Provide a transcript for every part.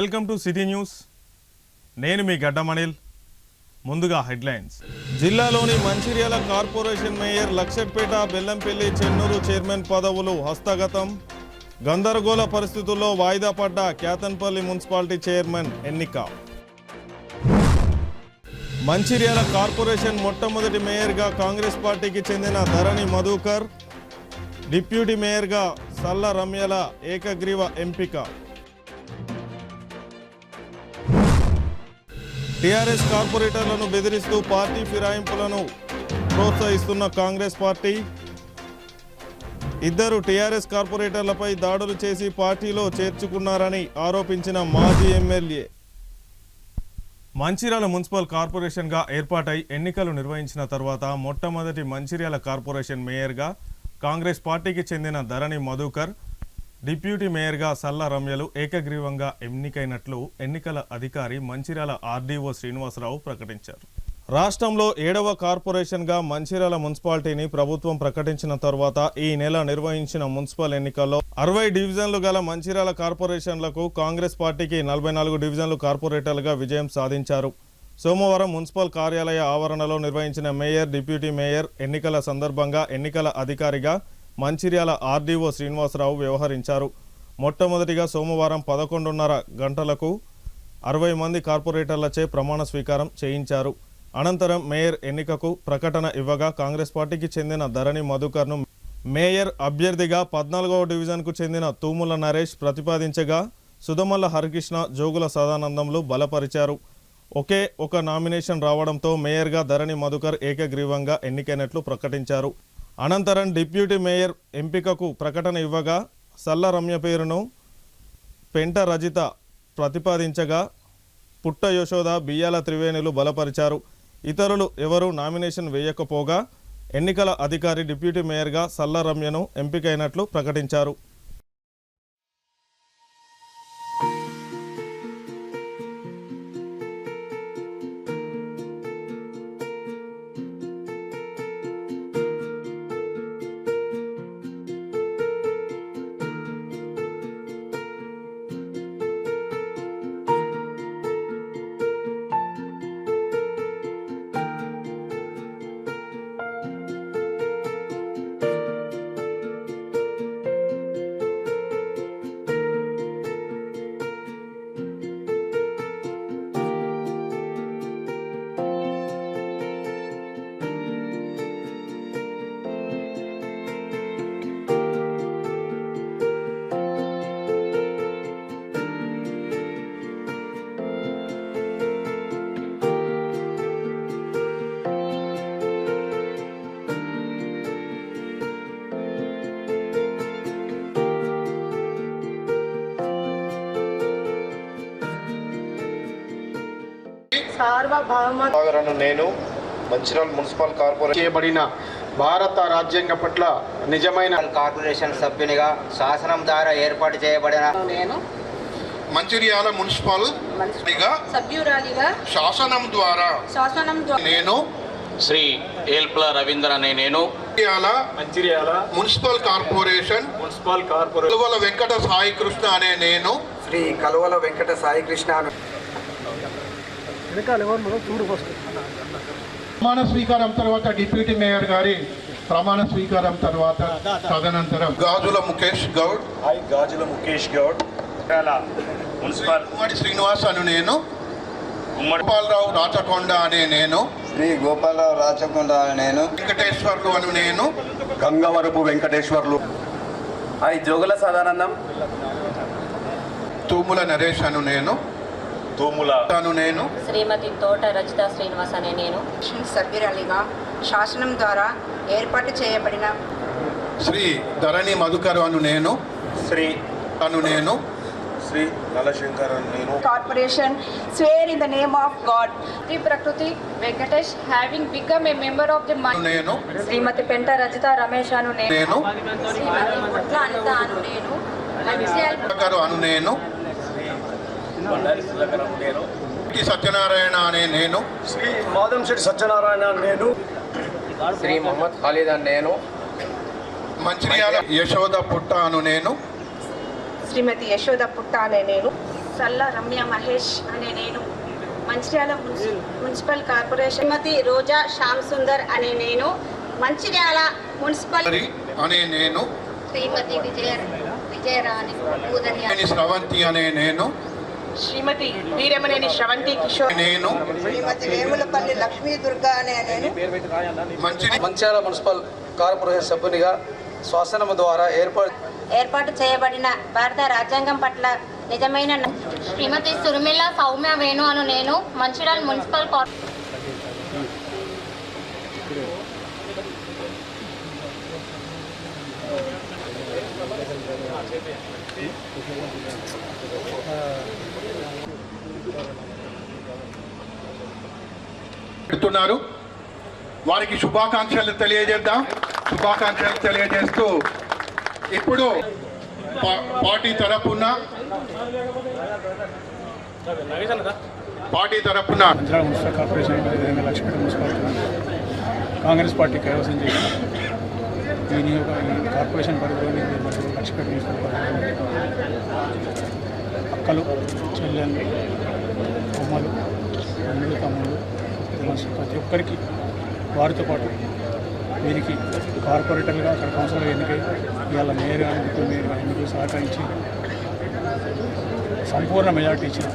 Welcome to city news. నేను మీ గడ్డమణిల్. ముందుగా headlines. జిల్లాలోని Mancherial corporation mayor Luxettipet, Bellampalli, Chennur chairman పదవులు హస్తగతం. గందరగోళ పరిస్థితుల్లో వాయిదా పడ్డ కేతన్పల్లి మున్సిపాలిటీ చైర్మన్ ఎన్నిక. మంచిర్యాల కార్పొరేషన్ మొట్టమొదటి మేయర్గా కాంగ్రెస్ పార్టీకి చెందిన ధరణి మధుకర్, డిప్యూటీ మేయర్గా సల్ల రమ్యల ఏకగ్రీవ ఎంపిక. టీఆర్ఎస్ కార్పొరేటర్లను బెదిరిస్తూ పార్టీ ఫిరాయింపులను ప్రోత్సహిస్తున్న కాంగ్రెస్ పార్టీ. ఇద్దరు టీఆర్ఎస్ కార్పొరేటర్లపై దాడులు చేసి పార్టీలో చేర్చుకున్నారని ఆరోపించిన మాజీ ఎమ్మెల్యే. మంచిర్యాల మున్సిపల్ కార్పొరేషన్గా ఏర్పాటై ఎన్నికలు నిర్వహించిన తర్వాత మొట్టమొదటి మంచిర్యాల కార్పొరేషన్ మేయర్గా కాంగ్రెస్ పార్టీకి చెందిన ధరణి మధుకర్, డిప్యూటీ మేయర్గా సల్ల రమ్యలు ఏకగ్రీవంగా ఎన్నికైనట్లు ఎన్నికల అధికారి మంచిర్యాల ఆర్డీఓ శ్రీనివాసరావు ప్రకటించారు. రాష్ట్రంలో 7వ కార్పొరేషన్గా మంచిర్యాల మున్సిపాలిటీని ప్రభుత్వం ప్రకటించిన తర్వాత ఈ నెల నిర్వహించిన మున్సిపల్ ఎన్నికల్లో 60 డివిజన్లు గల మంచిర్యాల కార్పొరేషన్లకు కాంగ్రెస్ పార్టీకి 44 డివిజన్లు కార్పొరేటర్లుగా విజయం సాధించారు. సోమవారం మున్సిపల్ కార్యాలయ ఆవరణలో నిర్వహించిన మేయర్, డిప్యూటీ మేయర్ ఎన్నికల సందర్భంగా ఎన్నికల అధికారిగా మంచిర్యాల ఆర్డీఓ శ్రీనివాసరావు వ్యవహరించారు. మొట్టమొదటిగా సోమవారం 11:30 గంటలకు 60 మంది కార్పొరేటర్లచే ప్రమాణ స్వీకారం చేయించారు. అనంతరం మేయర్ ఎన్నికకు ప్రకటన ఇవ్వగా కాంగ్రెస్ పార్టీకి చెందిన ధరణి మధుకర్ను మేయర్ అభ్యర్థిగా 14వ డివిజన్కు చెందిన తూముల నరేష్ ప్రతిపాదించగా సుధమల్ల హరికృష్ణ, జోగుల సదానందంలు బలపరిచారు. ఒకే ఒక నామినేషన్ రావడంతో మేయర్గా ధరణి మధుకర్ ఏకగ్రీవంగా ఎన్నికైనట్లు ప్రకటించారు. అనంతరం డిప్యూటీ మేయర్ ఎంపికకు ప్రకటన ఇవ్వగా సల్ల రమ్య పేరును పెంట రజిత ప్రతిపాదించగా పుట్ట యశోద, బియ్యాల త్రివేణులు బలపరిచారు. ఇతరులు ఎవరూ నామినేషన్ వేయకపోగా ఎన్నికల అధికారి డిప్యూటీ మేయర్గా సల్ల రమ్యను ఎంపికైనట్లు ప్రకటించారు. నేను మంచిర్యాల మున్సిపల్ కార్పొరేషన్ చేయబడిన భారత రాజ్యాంగం పట్ల నిజమైన కార్పొరేషన్ సభ్యునిగా శాసనం ద్వారా ఏర్పాటు చేయబడిన నేను మంచిర్యాల మున్సిపల్ సభ్యురాలిగా శాసనం ద్వారా నేను శ్రీ ఏల్ప్ల రవీంద్ర అనే నేను మంచిర్యాల మున్సిపల్ కార్పొరేషన్ కలువల వెంకట సాయి కృష్ణ అనే నేను శ్రీ కలువల వెంకట సాయి కృష్ణ ప్రమాణ స్వీకారం తర్వాత డిప్యూటీ మేయర్ గారి ప్రమాణ స్వీకారం తర్వాత తదనంతరం గాజుల ముఖేష్ గౌడ్ మున్సిపల్ ఉమ్మడి శ్రీనివాస్ అను నేను, గోపాలరావు రాచకొండ అనే నేను, శ్రీ గోపాలరావు రాచకొండ అనే నేను, వెంకటేశ్వర్లు అను నేను, గంగవరపు వెంకటేశ్వర్లు, జోగుల సదానందం, తూముల నరేష్ అను నేను, నేను శ్రీమతి తోట రజిత శ్రీనివాస్ అనే నేను సభ్యురాలిగా శాసనం ద్వారా ఏర్పాటు చేయబడిన శ్రీ ధరణి మధుకర్ అను నేను, శ్రీ నలశంకర్ అను నేను, corporation swear in the name of God. Shri Prakruthi Venkatesh having become a member of the నేను శ్రీమతి పెంట రజిత రమేష్ అను నేను, శ్రీమతి పుట్ల అనిత అను నేను, అను నేను, సత్యనారాయణ అనే నేను, శ్రీ మాదంశెట్టి సత్యనారాయణ నేను, శ్రీ మొహమ్మద్ ఖాలిద్ అని నేను, మంచిర్యాల యశోద పుట్ట అను నేను, శ్రీమతి యశోద పుట్ట అనే నేను, సల్లా రమ్య మహేష్ అనే నేను, మంచిర్యాల మున్సిపల్ కార్పొరేషన్ శ్రీమతి రోజా శ్యామ్ సుందర్ అనే నేను, మంచిర్యాల మున్సిపల్ అనే నేను, శ్రీమతి విజయరాణి స్రవంతి అనే నేను, శ్రీమతి వీరమనేని శ్రవంతి కిషోర్ నేను, శ్రీమతి వేములపల్లి లక్ష్మీ దుర్గా అనే నేను మంచిర్యాల మున్సిపల్ కార్పొరేషన్ సభ్యునిగా శాసనం ద్వారా ఏర్పాటు చేయబడిన భారత రాజ్యాంగం పట్ల నిజమైన శ్రీమతి సుర్మిల సౌమ్య వేణు అను నేను, మంచిర్యాల మున్సిపల్ పెడుతున్నారు. వారికి శుభాకాంక్షలు తెలియజేద్దాం. శుభాకాంక్షలు తెలియజేస్తూ ఇప్పుడు పార్టీ తరపున మున్సిపల్ కార్పొరేషన్ అదేవిధంగా లక్ష్మీపేట మున్సిపాలిటీ కాంగ్రెస్ పార్టీ కైవసం చేసిన ఈ కార్పొరేషన్ పరిధిలోని మరియు లక్ష్మీపేట మున్సిపల్ పరిధిలోని అక్కలు, చెల్లెళ్ళు, అమ్మలు, అన్నులు, తమ్ముళ్ళు, ప్రతి ఒక్కరికి వారితో పాటు వీరికి కార్పొరేటర్లుగా అక్కడ కౌన్సిలర్గా ఎన్నికై ఇవాళ మేయర్గా డిప్యూటీ మేయర్గా ఎన్నికలు సహకరించి సంపూర్ణ మెజార్టీ ఇచ్చిన,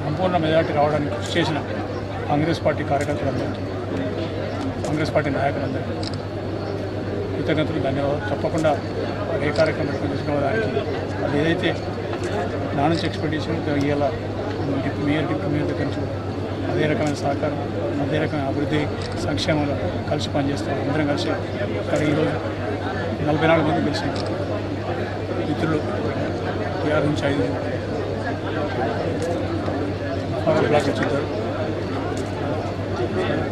సంపూర్ణ మెజార్టీ రావడానికి కృషి చేసిన కాంగ్రెస్ పార్టీ కార్యకర్తలందరికీ, కాంగ్రెస్ పార్టీ నాయకులందరికీ కృతజ్ఞతలు, ధన్యవాదాలు. తప్పకుండా ఏ కార్యక్రమం పెట్టుకుని దానికి అది ఏదైతే నా నుంచి ఎక్స్పెక్టేషన్ ఇవాళ డిప్యూటీ మేయర్ దగ్గర నుంచి అదే రకమైన సహకారం, అదే రకమైన అభివృద్ధి సంక్షేమాలు కలిసి పనిచేస్తాం. అందరం కలిసి ఇక్కడ ఈరోజు 44 మంది కలిసి మిత్రులు 6 నుంచి 5 బ్లాక్ వచ్చారు,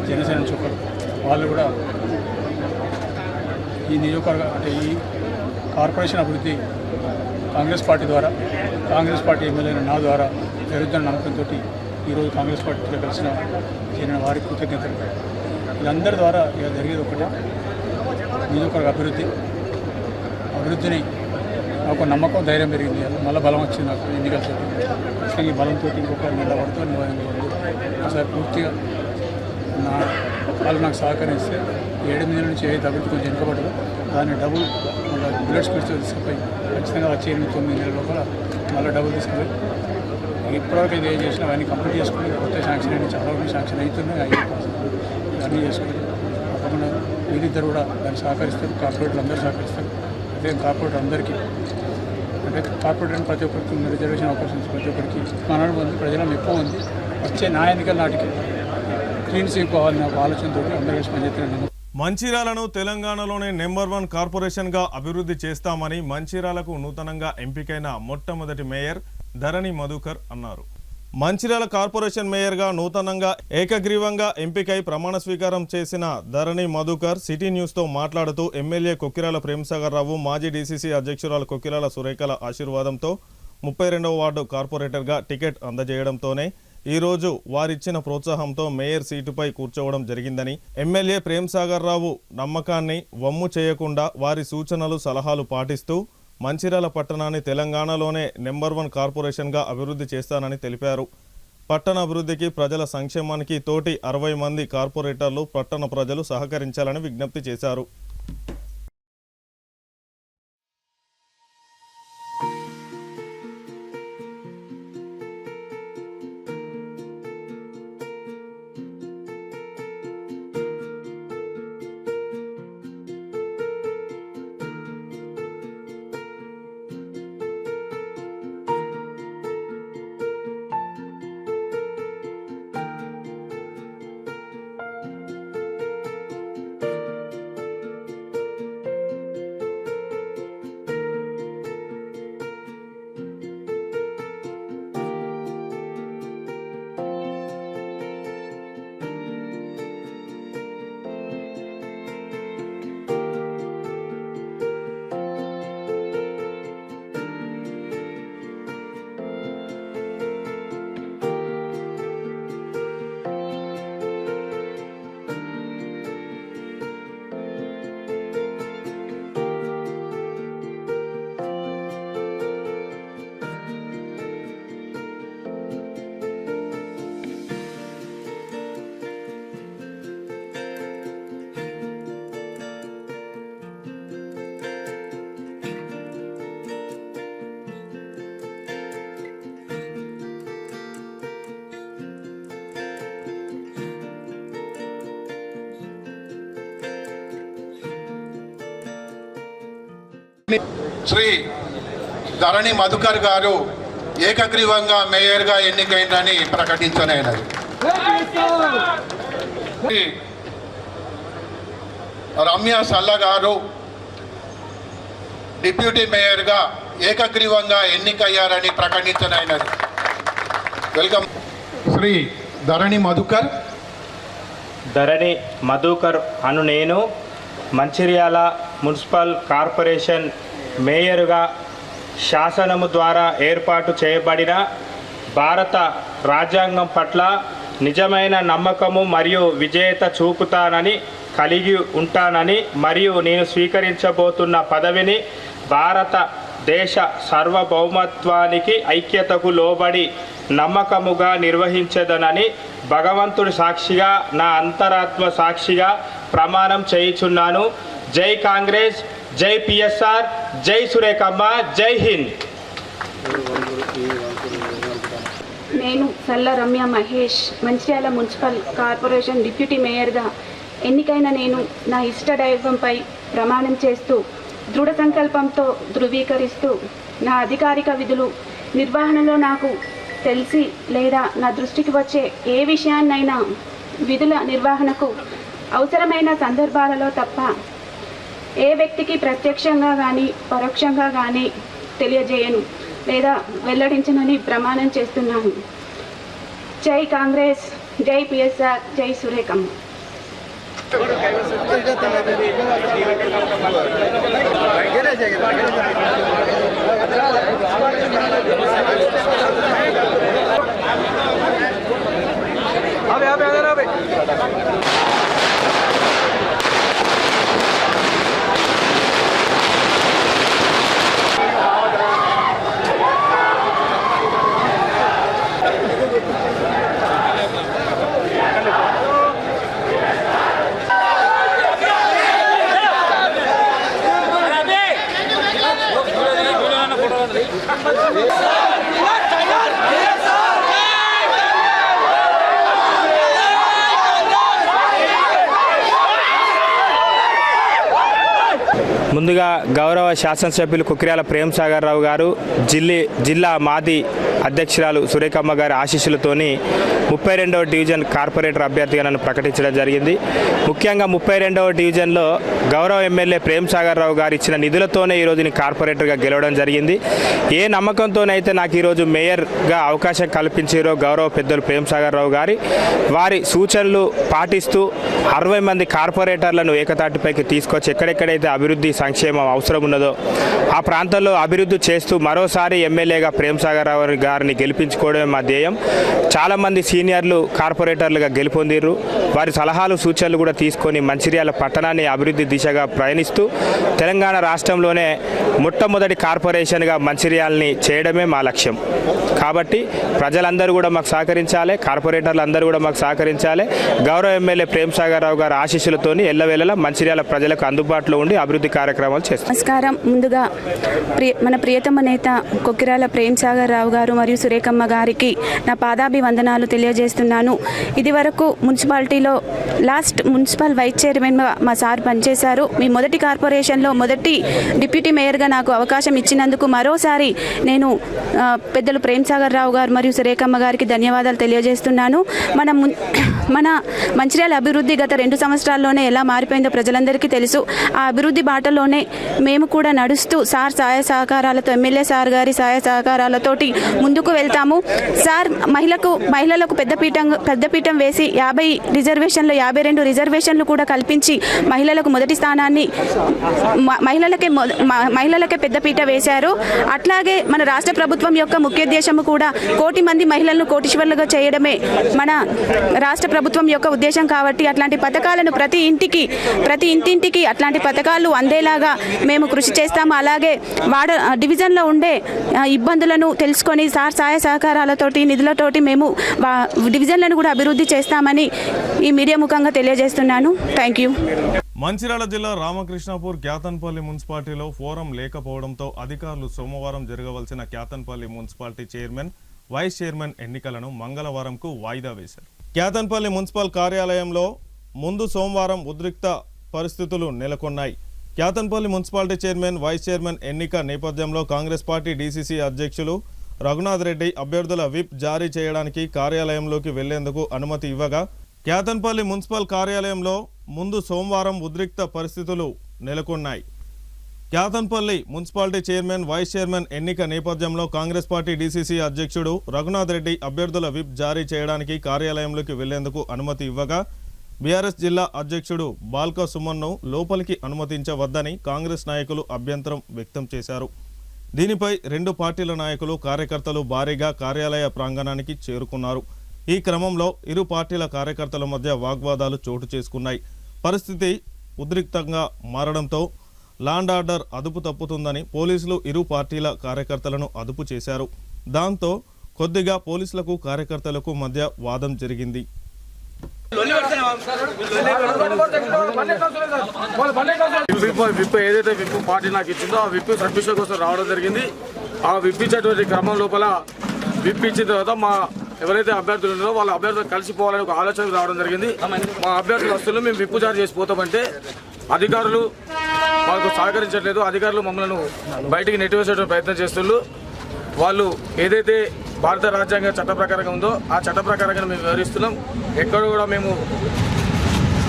జనసేన నుంచి ఒకరు, వాళ్ళు కూడా ఈ నియోజకవర్గ అంటే ఈ కార్పొరేషన్ అభివృద్ధి కాంగ్రెస్ పార్టీ ద్వారా, కాంగ్రెస్ పార్టీ ఎమ్మెల్యేల నా ద్వారా జరుగుతున్న నమ్మకంతో ఈరోజు కాంగ్రెస్ పార్టీలో కలిసిన చేరిన వారికి కృతజ్ఞతలు. వీళ్ళందరి ద్వారా ఇక జరిగేది ఒకటే, నియోజకవర్గ అభివృద్ధిని నాకు నమ్మకం, ధైర్యం పెరిగింది. మళ్ళీ బలం వచ్చింది నాకు ఎన్నికలు ఖచ్చితంగా ఈ బలంతో ఇంకొక నిలబడుతూ ఒకసారి పూర్తిగా వాళ్ళు నాకు సహకరిస్తే 7 నెలల నుంచి ఏదైతే అభివృద్ధి కొంచెం వెనుకబడదో దాన్ని డబుల్ మళ్ళీ బుల్లెట్ స్పీడ్తో తీసుకుపోయి ఖచ్చితంగా వచ్చే 8-9 నెలల లోపల మళ్ళీ డబుల్ తీసుకుపోయి ఇప్పటివరకు ఇది ఏం చేసినా అవన్నీ కంప్లీట్ చేసుకుని కొత్త శాంక్షన్ అయినా చాలా వరకు శాంక్షన్ అవుతున్నాయి, అన్నీ చేసుకుని తప్పకుండా వీరిద్దరు కూడా దాన్ని సహకరిస్తారు. కార్పొరేటర్లు అందరూ సహకరిస్తారు. అదే కార్పొరేటర్ అందరికీ అంటే కార్పొరేటర్ ప్రతి ఒక్కరికి రిజర్వేషన్ అవకాశం ప్రతి ఒక్కరికి మనలో ఉంది, ప్రజలను ఎక్కువ ఉంది. వచ్చే నా ఎన్నికల నాటికి క్లీన్ స్వీప్ కావాలని ఒక ఆలోచనతో అందరూ కలిసి పనిచేస్తున్నాను. మంచిర్యాలను తెలంగాణలోనే నెంబర్ 1 కార్పొరేషన్గా అభివృద్ధి చేస్తామని మంచిర్యాలకు నూతనంగా ఎంపికైన మొట్టమొదటి మేయర్ ధరణి మధుకర్ అన్నారు. మంచిర్యాల కార్పొరేషన్ మేయర్గా నూతనంగా ఏకగ్రీవంగా ఎంపికై ప్రమాణ స్వీకారం చేసిన ధరణి మధుకర్ సిటీ న్యూస్తో మాట్లాడుతూ ఎమ్మెల్యే కొక్కిరాల ప్రేమసాగర్ రావు, మాజీ డీసీసీ అధ్యక్షురాలు కొక్కిరాల సురేఖల ఆశీర్వాదంతో 32వ వార్డు కార్పొరేటర్గా టికెట్ అందజేయడంతోనే ఈరోజు వారిచ్చిన ప్రోత్సాహంతో మేయర్ సీటుపై కూర్చోవడం జరిగిందని, ఎమ్మెల్యే ప్రేమసాగర్ రావు నమ్మకాన్ని వమ్ము చేయకుండా వారి సూచనలు సలహాలు పాటిస్తూ మంచిర్యాల పట్టణాన్ని తెలంగాణలోనే నెంబర్ 1 కార్పొరేషన్గా అభివృద్ధి చేస్తానని తెలిపారు. పట్టణ అభివృద్ధికి, ప్రజల సంక్షేమానికి తోటి 60 మంది కార్పొరేటర్లు, పట్టణ ప్రజలు సహకరించాలని విజ్ఞప్తి చేశారు. శ్రీ ధరణి మధుకర్ గారు ఏకగ్రీవంగా మేయర్గా ఎన్నికైందని ప్రకటించనైనది. శ్రీ రమ్య సల్ల గారు డిప్యూటీ మేయర్గా ఏకగ్రీవంగా ఎన్నికయ్యారని ప్రకటించనైనది. వెల్కమ్. శ్రీ ధరణి మధుకర్ అను నేను మంచిర్యాల మున్సిపల్ కార్పొరేషన్ మేయరుగా శాసనము ద్వారా ఏర్పాటు చేయబడిన భారత రాజ్యాంగం పట్ల నిజమైన నమ్మకము మరియు విజేత చూపుతానని కలిగి ఉంటానని మరియు నేను స్వీకరించబోతున్న పదవిని భారతదేశ సార్వభౌమత్వానికి ఐక్యతకు లోబడి నమ్మకముగా నిర్వహించదనని భగవంతుడి సాక్షిగా నా అంతరాత్మ సాక్షిగా ప్రమాణం చేయుచున్నాను. జై కాంగ్రెస్, జై పిఎస్ఆర్, జై సురేఖమ్మ, జై హింద్. నేను సల్ల Ramya Mahesh Mancherial municipal corporation deputy మేయర్గా ఎన్నికైన నేను నా ఇష్ట దైవంపై ప్రమాణం చేస్తూ దృఢ సంకల్పంతో ధృవీకరిస్తూ నా అధికారిక విధులు నిర్వహణలో నాకు తెలిసి లేదా నా దృష్టికి వచ్చే ఏ విషయాన్నైనా విధుల నిర్వహణకు అవసరమైన సందర్భాలలో తప్ప ఏ వ్యక్తికి ప్రత్యక్షంగా కానీ పరోక్షంగా కానీ తెలియజేయను లేదా వెల్లడించనని ప్రమాణం చేస్తున్నాను. జై కాంగ్రెస్, జై పిఎస్ఆర్, జై సురేఖమ్మ. ముందుగా గౌరవ శాసనసభ్యులు కుక్కిరాల ప్రేమ్ సాగర్ రావు గారు, జిల్లా మాజీ అధ్యక్షురాలు సురేఖమ్మ గారి ఆశీస్సులతోని 32వ డివిజన్ కార్పొరేటర్ అభ్యర్థిగా నన్ను ప్రకటించడం జరిగింది. ముఖ్యంగా 32వ డివిజన్లో గౌరవ ఎమ్మెల్యే ప్రేమ్ సాగర్ రావు గారు ఇచ్చిన నిధులతోనే ఈరోజు నేను కార్పొరేటర్గా గెలవడం జరిగింది. ఏ నమ్మకంతోనైతే నాకు ఈరోజు మేయర్గా అవకాశం కల్పించారో గౌరవ పెద్దలు ప్రేమ్ సాగర్ రావు గారి వారి సూచనలు పాటిస్తూ 60 మంది కార్పొరేటర్లను ఏకతాటిపైకి తీసుకొచ్చి ఎక్కడెక్కడైతే అభివృద్ధి సంక్షేమం అవసరం ఉన్నదో ఆ ప్రాంతంలో అభివృద్ధి చేస్తూ మరోసారి ఎమ్మెల్యేగా ప్రేమ్ సాగర్ రావు గారిని గెలిపించుకోవడమే మా ధ్యేయం. చాలామంది సీనియర్లు కార్పొరేటర్లుగా గెలుపొందిర్రు. వారి సలహాలు సూచనలు కూడా తీసుకొని మంచిర్యాల పట్టణాన్ని అభివృద్ధి దిశగా ప్రయాణిస్తూ తెలంగాణ రాష్ట్రంలోనే మొట్టమొదటి కార్పొరేషన్గా మంచిర్యాలని చేయడమే మా లక్ష్యం. కాబట్టి ప్రజలందరూ కూడా మాకు సహకరించాలి, కార్పొరేటర్లు అందరూ కూడా మాకు సహకరించాలి. గౌరవ ఎమ్మెల్యే ప్రేమ్ సాగర్ రావు గారి ఆశీస్సులతోని ఎల్లవేళలా మంచిర్యాల ప్రజలకు అందుబాటులో ఉండి అభివృద్ధి కార్యక్రమాలు చేస్తారు. నమస్కారం. ముందుగా మన ప్రియతమ నేత కొక్కిరాల ప్రేమ్ సాగర్ రావు గారు మరియు సురేఖమ్మ గారికి నా పాదాభివందనాలు తెలియజేస్తున్నాను. ఇది వరకు మున్సిపాలిటీలో లాస్ట్ మున్సిపల్ వైస్ చైర్మన్ మా సార్ పనిచేశారు. మీ మొదటి కార్పొరేషన్లో మొదటి డిప్యూటీ మేయర్గా నాకు అవకాశం ఇచ్చినందుకు మరోసారి నేను పెద్దలు ప్రేమ్ సాగర్ రావు గారు మరియు సురేఖమ్మ గారికి ధన్యవాదాలు తెలియజేస్తున్నాను. మన మంచిర్యాల అభివృద్ధి గత 2 సంవత్సరాల్లోనే ఎలా మారిపోయిందో ప్రజలందరికీ తెలుసు. ఆ అభివృద్ధి బాటలోనే మేము కూడా నడుస్తూ సార్ సహాయ సహకారాలతో, ఎమ్మెల్యే సార్ గారి సహాయ సహకారాలతోటి ముందుకు వెళ్తాము. సార్ మహిళలకు పెద్దపీఠం వేసి 50 రిజర్వేషన్లు 52 రిజర్వేషన్లు కూడా కల్పించి మహిళలకు మొదటి స్థానాన్ని మహిళలకే పెద్దపీట వేశారు. అట్లాగే మన రాష్ట్ర ప్రభుత్వం యొక్క ముఖ్యోద్దేశము కూడా 1 కోటి మంది మహిళలను కోటీశ్వర్లుగా చేయడమే మన రాష్ట్ర ప్రభుత్వం యొక్క ఉద్దేశం. కాబట్టి అట్లాంటి పథకాలను ప్రతి ఇంటింటికి అట్లాంటి పథకాలు అందేలాగా మేము కృషి చేస్తాము. అలాగే డివిజన్లో ఉండే ఇబ్బందులను తెలుసుకొని సార్ సహాయ సహకారాలతోటి నిధులతోటి మేము డివిజన్లను కూడా అభివృద్ధి చేస్తామని ఈ మీడియా ముఖంగా తెలియజేస్తున్నాను. Thank you. మంచిర్యాల జిల్లా రామకృష్ణాపూర్ క్యాతన్పల్లి మున్సిపాలిటీలో ఫోరం లేకపోవడంతో అధికారులు సోమవారం జరగవలసిన Kyathanpalli municipality chairman, vice chairman ఎన్నికలను మంగళవారంకు వాయిదా వేశారు. క్యాతన్పల్లి మున్సిపల్ కార్యాలయంలో ముందు సోమవారం ఉద్రిక్త పరిస్థితులు నెలకొన్నాయి. Kyathanpalli municipality chairman vice chairman ఎన్నిక నేపథ్యంలో కాంగ్రెస్ పార్టీ డీసీసీ అధ్యక్షులు రఘునాథ్ రెడ్డి అభ్యర్థుల విప్ జారీ చేయడానికి కార్యాలయంలోకి వెళ్లేందుకు అనుమతి ఇవ్వగా క్యాతన్పల్లి మున్సిపల్ కార్యాలయంలో ముందు సోమవారం ఉద్రిక్త పరిస్థితులు నెలకొన్నాయి. Kyathanpalli municipality chairman vice chairman ఎన్నిక నేపథ్యంలో కాంగ్రెస్ పార్టీ డీసీసీ అధ్యక్షుడు రఘునాథ్ రెడ్డి అభ్యర్థుల విప్ జారీ చేయడానికి కార్యాలయంలోకి వెళ్లేందుకు అనుమతి ఇవ్వగా బీఆర్ఎస్ జిల్లా అధ్యక్షుడు బాల్కా సుమన్ను లోపలికి అనుమతించవద్దని కాంగ్రెస్ నాయకులు అభ్యంతరం వ్యక్తం చేశారు. దీనిపై రెండు పార్టీల నాయకులు కార్యకర్తలు భారీగా కార్యాలయ ప్రాంగణానికి చేరుకున్నారు. ఈ క్రమంలో ఇరు పార్టీల కార్యకర్తల మధ్య వాగ్వాదాలు చోటు చేసుకున్నాయి. పరిస్థితి ఉద్రిక్తంగా మారడంతో లాండ్ ఆర్డర్ అదుపు తప్పుతుందని పోలీసులు ఇరు పార్టీల కార్యకర్తలను అదుపు చేశారు. దాంతో కొద్దిగా పోలీసులకు కార్యకర్తలకు మధ్య వాదం జరిగింది. విప్ ఏదైతే విప్ పార్టీ నాకు ఇచ్చిందో ఆ విప్ సబ్మిషన్ కోసం రావడం జరిగింది. ఆ విప్ ఇచ్చేటువంటి క్రమం లోపల విప్ ఇచ్చిన తర్వాత మా ఎవరైతే అభ్యర్థులు ఉన్నారో వాళ్ళ అభ్యర్థులు కలిసిపోవాలని ఒక ఆలోచన రావడం జరిగింది. మా అభ్యర్థులు వస్తువులు మేము విప్పు జారీ చేసిపోతామంటే అధికారులు మాకు సహకరించట్లేదు. అధికారులు మమ్మల్ని బయటికి నెట్టివేసేటువంటి ప్రయత్నం చేస్తున్నారు. వాళ్ళు ఏదైతే భారత రాజ్యాంగ చట్ట ప్రకారంగా ఉందో ఆ చట్ట ప్రకారంగా మేము వివరిస్తున్నాం. ఎక్కడ కూడా మేము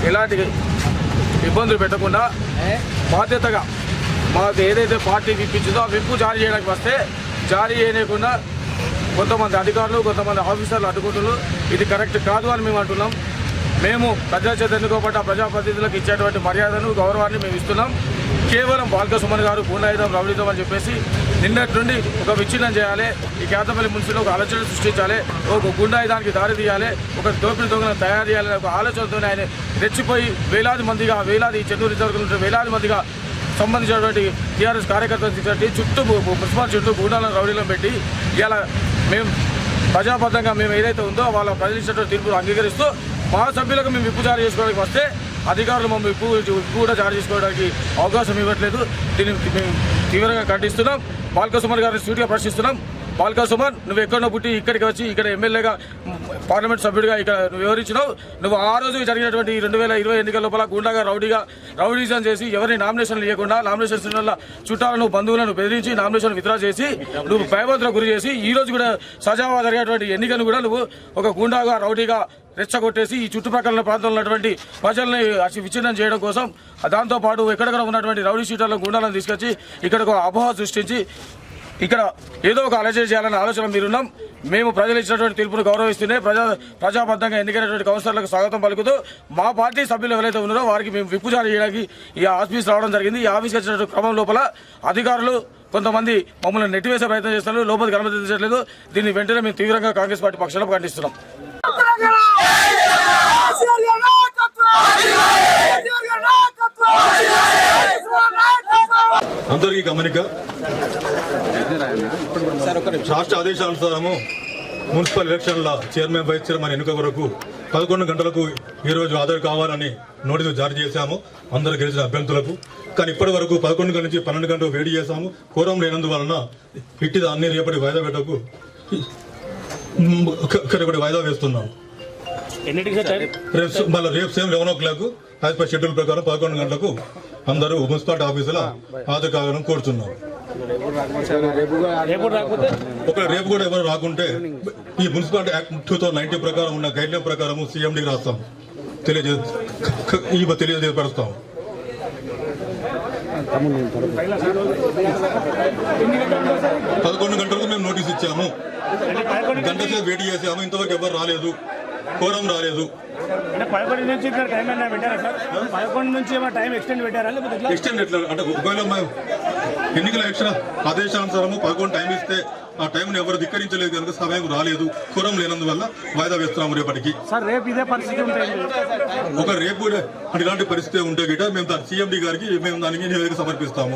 ఎలాంటి ఇబ్బందులు పెట్టకుండా బాధ్యతగా మాకు ఏదైతే పార్టీ విప్పించిందో ఆ విప్పు జారీ చేయడానికి వస్తే జారీ చేయకుండా కొంతమంది అధికారులు కొంతమంది ఆఫీసర్లు అడ్డుకుంటున్నారు. ఇది కరెక్ట్ కాదు అని మేము అంటున్నాం. మేము ప్రజల చేత ఎన్నుకోబడ్డ ప్రజాప్రతినిధులకు ఇచ్చేటువంటి మర్యాదను గౌరవాన్ని మేము ఇస్తున్నాం. కేవలం బాల్కా సుమన్ గారు గుండాయుధం రౌడీతం అని చెప్పేసి నిన్నటి నుండి ఒక విచ్ఛిన్నం చేయాలి, ఈ క్యాతన్పల్లి మున్సిపల్ ఒక ఆలోచన సృష్టించాలి, ఒక గుండాయుధానికి దారి తీయాలి, ఒక దోపిడీ దొంగలను తయారు చేయాలనే ఒక ఆలోచనతోనే ఆయన రెచ్చిపోయి వేలాది చెన్నూరు రిజర్వ్ వేలాది మందిగా సంబంధించినటువంటి టీఆర్ఎస్ కార్యకర్తలు తీసుకొచ్చి చుట్టూ మున్సిపల్ చుట్టూ గుండాలను రౌడీలను పెట్టి ఇలా మేము ప్రజాబద్ధంగా మేము ఏదైతే ఉందో వాళ్ళ ప్రజలిచ్చినటువంటి తీర్పులు అంగీకరిస్తూ మా సభ్యులకు మేము విప్పు జారీ చేసుకోవడానికి వస్తే అధికారులు మమ్మల్ని విప్పు కూడా జారీ చేసుకోవడానికి అవకాశం ఇవ్వట్లేదు. దీన్ని మేము తీవ్రంగా ఖండిస్తున్నాం. బాల్కా సుమన్ గారిని సూటిగా ప్రశ్నిస్తున్నాం. బాల్కా సుమన్, నువ్వు ఎక్కడో పుట్టి ఇక్కడికి వచ్చి ఇక్కడ ఎమ్మెల్యేగా పార్లమెంట్ సభ్యుడిగా ఇక్కడ నువ్వు వివరించినావు. నువ్వు ఆ రోజు జరిగినటువంటి 2020 ఎన్నికల లోపల గుండాగా రౌడీజం చేసి ఎవరిని నామినేషన్లు ఇవ్వకుండా నామినేషన్స్ చుట్టాలను బంధువులను బెదిరించి నామినేషన్ విత్డ్రా చేసి నువ్వు భయభద్ర గురి చేసి ఈ రోజు కూడా సజావా జరిగేటువంటి ఎన్నికను కూడా నువ్వు ఒక గుండాగా రౌడీగా రెచ్చగొట్టేసి ఈ చుట్టుపక్కల ప్రాంతంలో ఉన్నటువంటి ప్రజల్ని విచ్ఛిన్నం చేయడం కోసం దాంతోపాటు ఎక్కడెక్కడ ఉన్నటువంటి రౌడీ షీటర్ల గుండాలను తీసుకొచ్చి ఇక్కడ ఒక అపోహ సృష్టించి ఇక్కడ ఏదో ఒక అలజడి చేయాలనే ఆలోచన మీరున్నాం. మేము ప్రజలు ఇచ్చినటువంటి తీర్పును గౌరవిస్తూనే ప్రజాబద్ధంగా ఎన్నికైనటువంటి కౌన్సిలర్లకు స్వాగతం పలుకుతూ మా పార్టీ సభ్యులు ఎవరైతే ఉన్నారో వారికి మేము విప్పు జారీ చేయడానికి ఈ ఆఫీస్ రావడం జరిగింది. ఈ ఆఫీస్కి వచ్చినటువంటి క్రమం లోపల అధికారులు కొంతమంది మమ్మల్ని నెట్టివేసే ప్రయత్నం చేస్తున్నారు, లోపలికి అనుమతించట్లేదు. దీన్ని వెంటనే మేము తీవ్రంగా కాంగ్రెస్ పార్టీ పక్షాన ఖండిస్తున్నాం. అందరికీ గమనిక, రాష్ట్ర ఆదేశానుసారము మున్సిపల్ ఎలక్షన్ల చైర్మన్ వైస్ చైర్మన్ ఎన్నిక కొరకు 11 గంటలకు ఈరోజు హాజరు కావాలని నోటీసు జారీ చేశాము అందరు గెలిచిన అభ్యర్థులకు. కానీ ఇప్పటి వరకు 11 గంటల నుంచి 12 గంటలు వేడి చేశాము. కోరం లేనందువలన ఇట్టి అన్ని రేపటి వాయిదా పెట్టకు రేపటి వాయిదా వేస్తున్నాం. రేపు same 11 o'clock as per schedule ప్రకారం 11 గంటలకు అందరూ మున్సిపాలిటీ ఆఫీసులో హాజరు కావాలని కోరుతున్నాం. ఒక రేపు కూడా ఎవరు రాకుంటే ఈ మున్సిపాలిటీ యాక్ట్ 2090 ప్రకారం ఉన్న గైడ్ లైన్ ప్రకారం CMDకి రాస్తాం, తెలియజేపరుస్తాం. 11 గంటలకు మేము నోటీస్ ఇచ్చాము, గంట సేపు వెయిట్ చేసాము, ఇంతవరకు ఎవరు రాలేదు, కోరం రాలేదు. 11 నుంచి టైం ఏమైనా పెట్టారా సార్? 11 నుంచి ఏమైనా టైం ఎక్స్టెండ్ పెట్టారా? ఎక్స్టెండ్ ఎట్లా అంటే ఒకవేళ ఎన్నికల ఎలక్షన్ ఆదేశానుసారము 11 టైం ఇస్తే ఆ టైంను ఎవరు ధిక్కరించలేదు కనుక సమయం రాలేదు, కోరం లేనందువల్ల వాయిదా వేస్తున్నాము రేపటికి. సార్ రేపు ఇదే పరిస్థితి ఉంటుంది. ఒక రేపు కూడా అంటే ఇలాంటి పరిస్థితి ఉంటే గిట మేము CMD గారికి మేము దానికి నివేదిక సమర్పిస్తాము.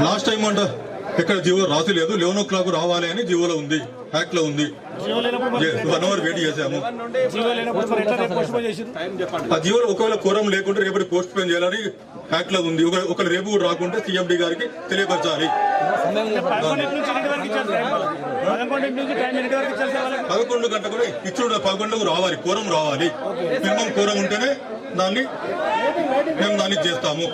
లాస్ట్ టైం అంట ఎక్కడ జీవో రాసి లేదు, 11 o'clock రావాలి అని జీవోలో ఉంది, యాక్ట్ లో ఉంది. 1 hour వెయిట్ చేశాము. ఆ జీవోలో ఒకవేళ కోరం లేకుంటే రేపటి పోస్ట్ పోన్ చేయాలని యాక్ట్ లో ఉంది. ఒక రేపు కూడా రాకుంటే CMD గారికి తెలియపరచాలి. 11 గంట కూడా ఇచ్చిన 11 రావాలి, కోరం రావాలి. మినిమం కోరం ఉంటేనే మేము దాన్ని చేస్తాము.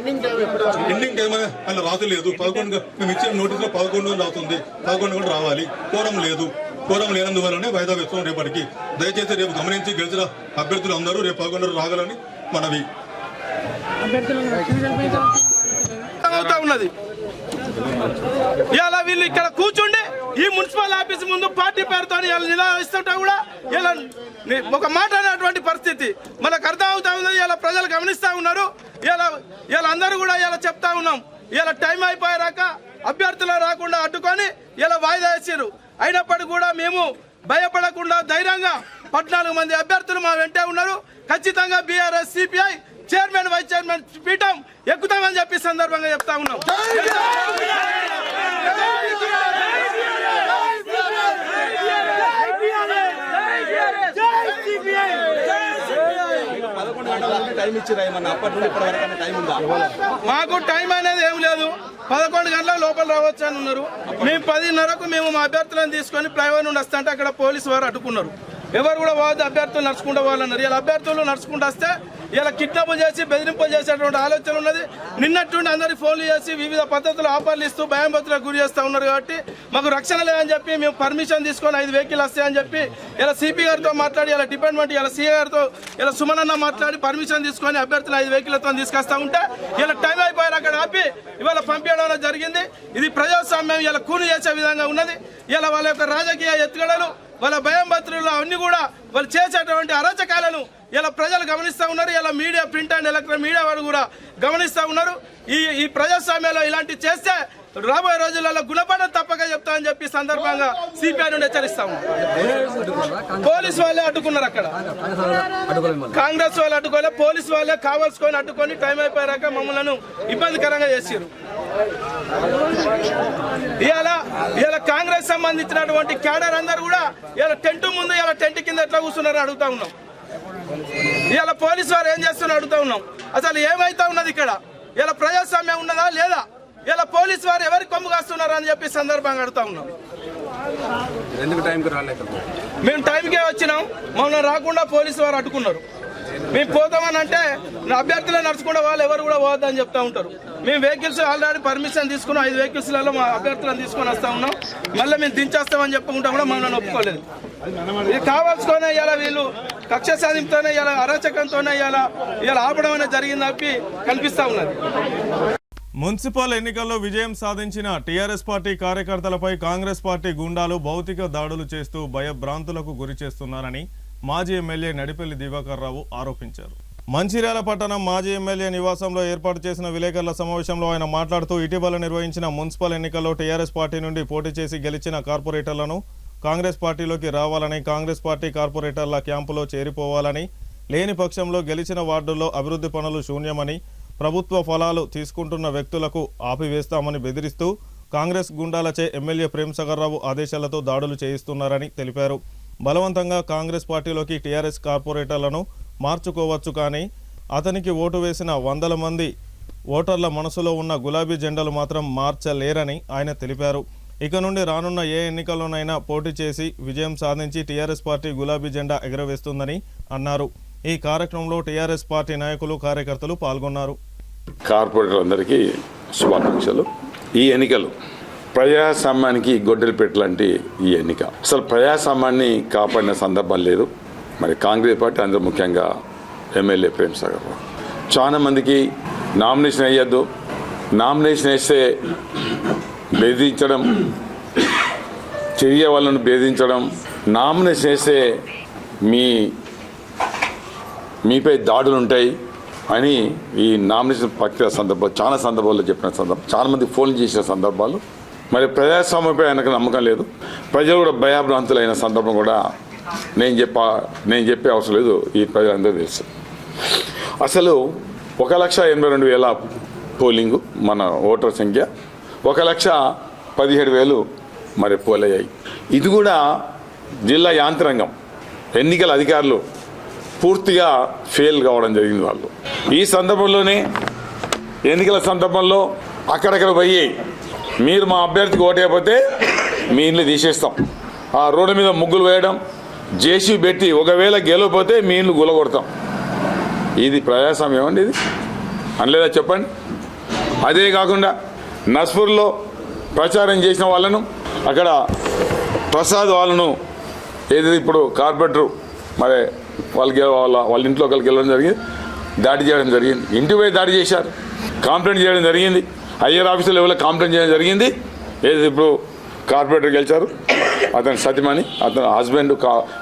ఎండింగ్ టైం అలా రాసలేదు. 11 మేము ఇచ్చిన నోటీసులో 11 రాస్తుంది. 11 కూడా రావాలి. కోరం లేదు. కోరం లేనందువల్లనే వాయిదా వేస్తాం రేపటికి. దయచేసి రేపు గమనించి గెలిచిన అభ్యర్థులు అందరూ రేపు 11 రాగలని మనవి. ఉన్నది ఇలా వీళ్ళు ఇక్కడ కూర్చుండి ఈ మున్సిపల్ ఆఫీస్ ముందు పార్టీ పేరుతో నిదానిస్తుంటా కూడా ఇలా ఒక మాట అనేటువంటి పరిస్థితి మనకు అర్థం అవుతా ఉంది. ఇలా ప్రజలు గమనిస్తూ ఉన్నారు. ఇలా అందరూ కూడా ఇలా చెప్తా ఉన్నాం. ఇలా టైం అయిపోయాక అభ్యర్థులు రాకుండా అడ్డుకొని ఇలా వాయిదా వేసారు. అయినప్పటికీ కూడా మేము భయపడకుండా ధైర్యంగా 14 మంది అభ్యర్థులు మా వెంటే ఉన్నారు. ఖచ్చితంగా BRS CPI chairman vice chairman పీఠం ఎక్కుతామని చెప్పి సందర్భంగా చెప్తా ఉన్నాం. మాకు టైం అనేది ఏం లేదు. 11 గంటల లోపల రావచ్చు అని ఉన్నారు. మేము 10:30కు మేము మా అభ్యర్థులను తీసుకొని ప్రైవేట్ నుండి వస్తుంటే అక్కడ పోలీసు వారు అడ్డుకున్నారు. ఎవరు కూడా పోవద్దు, అభ్యర్థులు నడుచుకుంటూ పోవాలన్నారు. ఇలా అభ్యర్థులు నడుచుకుంటూ వస్తే ఇలా కిడ్నాపులు చేసి బెదిరింపులు చేసేటువంటి ఆలోచన ఉన్నది. నిన్నట్టుండి అందరికి ఫోన్లు చేసి వివిధ పద్ధతులు ఆఫర్లు ఇస్తూ భయంభత్తులకు గురి చేస్తూ ఉన్నారు. కాబట్టి మాకు రక్షణ లేదని చెప్పి మేము పర్మిషన్ తీసుకొని 5 వెహికల్ వస్తాయని చెప్పి ఇలా సిపి గారితో మాట్లాడి ఇలా డిపార్ట్మెంట్ ఇలా సీఏ గారితో ఇలా సుమనన్న మాట్లాడి పర్మిషన్ తీసుకొని అభ్యర్థులు 5 వెహికల్తో తీసుకొస్తా ఉంటే ఇలా టైం అయిపోయారు అక్కడ ఆపి ఇవాళ పంపించడం జరిగింది. ఇది ప్రజాస్వామ్యం ఇలా కూని చేసే విధంగా ఉన్నది. ఇలా వాళ్ళ యొక్క రాజకీయ ఎత్తుగడలు వాళ్ళ భయం భద్రులు అన్ని కూడా వాళ్ళు చేసేటువంటి అరాచకాలను ఇలా ప్రజలు గమనిస్తూ ఉన్నారు. ఇలా media print and electronic media వారు కూడా గమనిస్తూ ఉన్నారు. ఈ ప్రజాస్వామ్యంలో ఇలాంటివి చేస్తే రాబోయే రోజులలో గుణపడడం తప్పక చెప్తా అని చెప్పి సందర్భంగా సిపిఐ నుండి హెచ్చరిస్తా ఉన్నారు. పోలీసు వాళ్ళే అడ్డుకున్నారు. అక్కడ కాంగ్రెస్ వాళ్ళు అడ్డుకోలే, పోలీసు వాళ్ళే కావాల్సుకొని అడ్డుకొని టైం అయిపోయాక మమ్మల్ని ఇబ్బందికరంగా చేసారు. ఇలా కాంగ్రెస్ సంబంధించినటువంటి క్యాడర్ అందరూ కూడా ఇలా టెంట్ ముందు ఇలా టెంట్ కింద ఎట్లా కూర్చున్నారో అడుగుతా ఉన్నాం. ఇలా పోలీసు వారు ఏం చేస్తున్నారు అడుగుతా ఉన్నాం. అసలు ఏమైతా ఉన్నది ఇక్కడ? ఇలా ప్రజాస్వామ్యం ఉన్నదా లేదా? ఇలా పోలీసు వారు ఎవరికి కొమ్ము కాస్తున్నారు అని చెప్పి సందర్భంగా అడుగుతా ఉన్నాం. మేము టైంకే వచ్చినాం, మమ్మల్ని రాకుండా పోలీసు వారు అడ్డుకున్నారు. మేము పోతామని అంటే అభ్యర్థులు నడుచుకుంటే వాళ్ళు ఎవరు కూడా పోవద్దని చెప్తా ఉంటారు. మేము వెహికల్స్ ఆల్రెడీ పర్మిషన్ తీసుకున్నాం. 5 వెహికల్స్లలో మా అభ్యర్థులను తీసుకొని వస్తా ఉన్నాం. మళ్ళీ మేము దించేస్తామని చెప్పుకుంటా కూడా మమ్మల్ని ఒప్పుకోలేదు. ఇది కావాల్సుకొనే ఇలా వీళ్ళు కక్ష సాధింపుతోనే ఇలా అరాచకంతోనే ఇలా ఆపడం అనేది జరిగింది తప్పి కనిపిస్తా ఉన్నది. మున్సిపల్ ఎన్నికల్లో విజయం సాధించిన టీఆర్ఎస్ పార్టీ కార్యకర్తలపై కాంగ్రెస్ పార్టీ గుండాలు భౌతిక దాడులు చేస్తూ భయభ్రాంతులకు గురి చేస్తున్నారని మాజీ ఎమ్మెల్యే నడిపెల్లి దివాకర్ రావు ఆరోపించారు. మంచిర్యాల పట్టణం మాజీ ఎమ్మెల్యే నివాసంలో ఏర్పాటు చేసిన విలేకరుల సమావేశంలో ఆయన మాట్లాడుతూ ఇటీవల నిర్వహించిన మున్సిపల్ ఎన్నికల్లో టీఆర్ఎస్ పార్టీ నుండి పోటీ చేసి గెలిచిన కార్పొరేటర్లను కాంగ్రెస్ పార్టీలోకి రావాలని, కాంగ్రెస్ పార్టీ కార్పొరేటర్ల క్యాంపులో చేరిపోవాలని, లేని పక్షంలో గెలిచిన వార్డుల్లో అభివృద్ధి పనులు శూన్యమని, ప్రభుత్వ ఫలాలు తీసుకుంటున్న వ్యక్తులకు ఆపివేస్తామని బెదిరిస్తూ కాంగ్రెస్ గుండాలచే ఎమ్మెల్యే ప్రేమ్సాగర్ రావు ఆదేశాలతో దాడులు చేయిస్తున్నారని తెలిపారు. బలవంతంగా కాంగ్రెస్ పార్టీలోకి టీఆర్ఎస్ కార్పొరేటర్లను మార్చుకోవచ్చు, కానీ అతనికి ఓటు వేసిన 100 మంది ఓటర్ల మనసులో ఉన్న గులాబీ జెండాలు మాత్రం మార్చలేరని ఆయన తెలిపారు. ఇక నుండి రానున్న ఏ ఎన్నికల్లోనైనా పోటీ చేసి విజయం సాధించి టీఆర్ఎస్ పార్టీ గులాబీ జెండా ఎగరవేస్తుందని అన్నారు. ఈ కార్యక్రమంలో టీఆర్ఎస్ పార్టీ నాయకులు, కార్యకర్తలు పాల్గొన్నారు. కార్పొరేటర్లందరికీ శుభాకాంక్షలు. ఈ ఎన్నికలు ప్రజాస్వామ్యానికి గొడ్డలి పెట్టలాంటి ఈ ఎన్నిక. అసలు ప్రజాస్వామ్యాన్ని కాపాడిన సందర్భం లేదు. మరి కాంగ్రెస్ పార్టీ అందరూ, ముఖ్యంగా ఎమ్మెల్యే ప్రేమ్సాగర్ రావు చాలా మందికి నామినేషన్ వేయద్దు, నామినేషన్ వేస్తే బెదిరించడం, చెయ్య వాళ్ళను బెదిరించడం, నామినేషన్ వేస్తే మీపై దాడులు ఉంటాయి అని ఈ నామినేషన్ ప్రక్రియ చాలా సందర్భాల్లో చెప్పిన సందర్భం, చాలామంది ఫోన్లు చేసిన సందర్భాలు. మరి ప్రజాస్వామ్యంపై ఆయనకు నమ్మకం లేదు. ప్రజలు కూడా భయాభ్రాంతులైన సందర్భం కూడా నేను చెప్పే అవసరం లేదు, ఈ ప్రజలందరూ తెలుసు. అసలు 1,82,000 పోలింగు మన ఓటర్ సంఖ్య, 1,17,000 మరి పోలయ్యాయి. ఇది కూడా జిల్లా యాంత్రాంగం, ఎన్నికల అధికారులు పూర్తిగా ఫెయిల్ కావడం జరిగింది వాళ్ళు. ఈ సందర్భంలోనే ఎన్నికల సందర్భంలో అక్కడక్కడ పోయి మీరు మా అభ్యర్థికి ఓటేయకపోతే మీ ఇల్లు తీసేస్తాం, ఆ రోడ్డు మీద ముగ్గులు వేయడం, జేసీ పెట్టి ఒకవేళ గెలవకపోతే మీ ఇల్లు గులగొడతాం ఇది ప్రజాస్వామ్యం అండి, ఇది అనలేదా చెప్పండి. అదే కాకుండా నస్పూర్లో ప్రచారం చేసిన వాళ్ళను, అక్కడ ప్రసాద్ వాళ్ళను ఏదైతే ఇప్పుడు కార్పొరేటర్ మరి వాళ్ళ ఇంట్లో ఒకరికి వెళ్ళడం జరిగింది, దాడి చేయడం జరిగింది, ఇంటికి పోయి దాడి చేశారు, కంప్లైంట్ చేయడం జరిగింది, ఐఆర్ ఆఫీసులో ఎవరో కంప్లైంట్ చేయడం జరిగింది. ఏదైతే ఇప్పుడు కార్పొరేటర్ గెలిచారు అతని సతీమణి అతని హస్బెండ్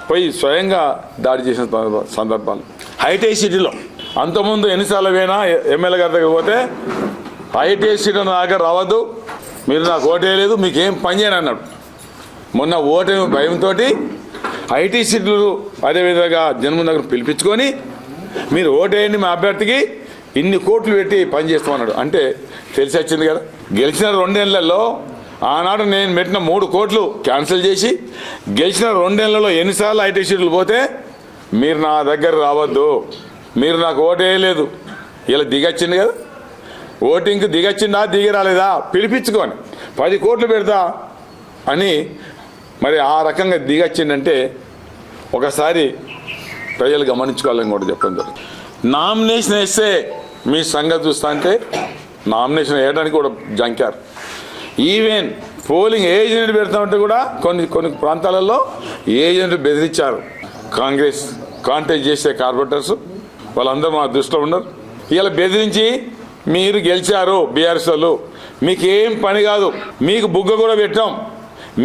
పోయి స్వయంగా దాడి చేసిన సందర్భాలు. హైటెక్ సిటీలో అంతకుముందు ఎన్నిసార్లు పోయినా ఎమ్మెల్యే గారి దగ్గర పోతే హైటెక్ సిటీ నా దగ్గర రావద్దు, మీరు నాకు ఓటేయలేదు, మీకేం పని చేయని అన్నాడు. మొన్న ఓటే భయంతో ఐటీ సీట్లు అదేవిధంగా జన్మన్ దగ్గర పిలిపించుకొని మీరు ఓటేయండి మా అభ్యర్థికి ఇన్ని కోట్లు పెట్టి పని చేస్తామన్నాడు. అంటే తెలిసి వచ్చింది కదా. గెలిచిన 2 నెలల్లో ఆనాడు నేను పెట్టిన 3 కోట్లు క్యాన్సిల్ చేసి గెలిచిన 2 నెలల్లో ఎన్నిసార్లు ఐటీ సీట్లు పోతే మీరు నా దగ్గర రావద్దు, మీరు నాకు ఓటేయలేదు, ఇలా దిగొచ్చింది కదా. ఓటింగ్కి దిగొచ్చిందా దిగి రాలేదా పిలిపించుకొని 10 కోట్లు పెడతా అని మరి ఆ రకంగా దిగొచ్చిందంటే ఒకసారి ప్రజలు గమనించుకోవాలని కూడా చెప్పడం జరుగుతుంది. నామినేషన్ వేస్తే మీ సంగతి చూస్తా అంటే నామినేషన్ వేయడానికి కూడా జంకారు. ఈవెన్ పోలింగ్ ఏజెంట్ పెడతామంటే కూడా కొన్ని ప్రాంతాలలో ఏజెంట్ బెదిరించారు. కాంగ్రెస్ కాంటెస్ట్ చేసే కార్పొరేటర్స్ వాళ్ళందరూ మా దృష్టిలో ఉన్నారు. ఇలా బెదిరించి మీరు గెలిచారు బీఆర్ఎస్ వాళ్ళు, మీకేం పని కాదు, మీకు బుగ్గ కూడా పెట్టాం,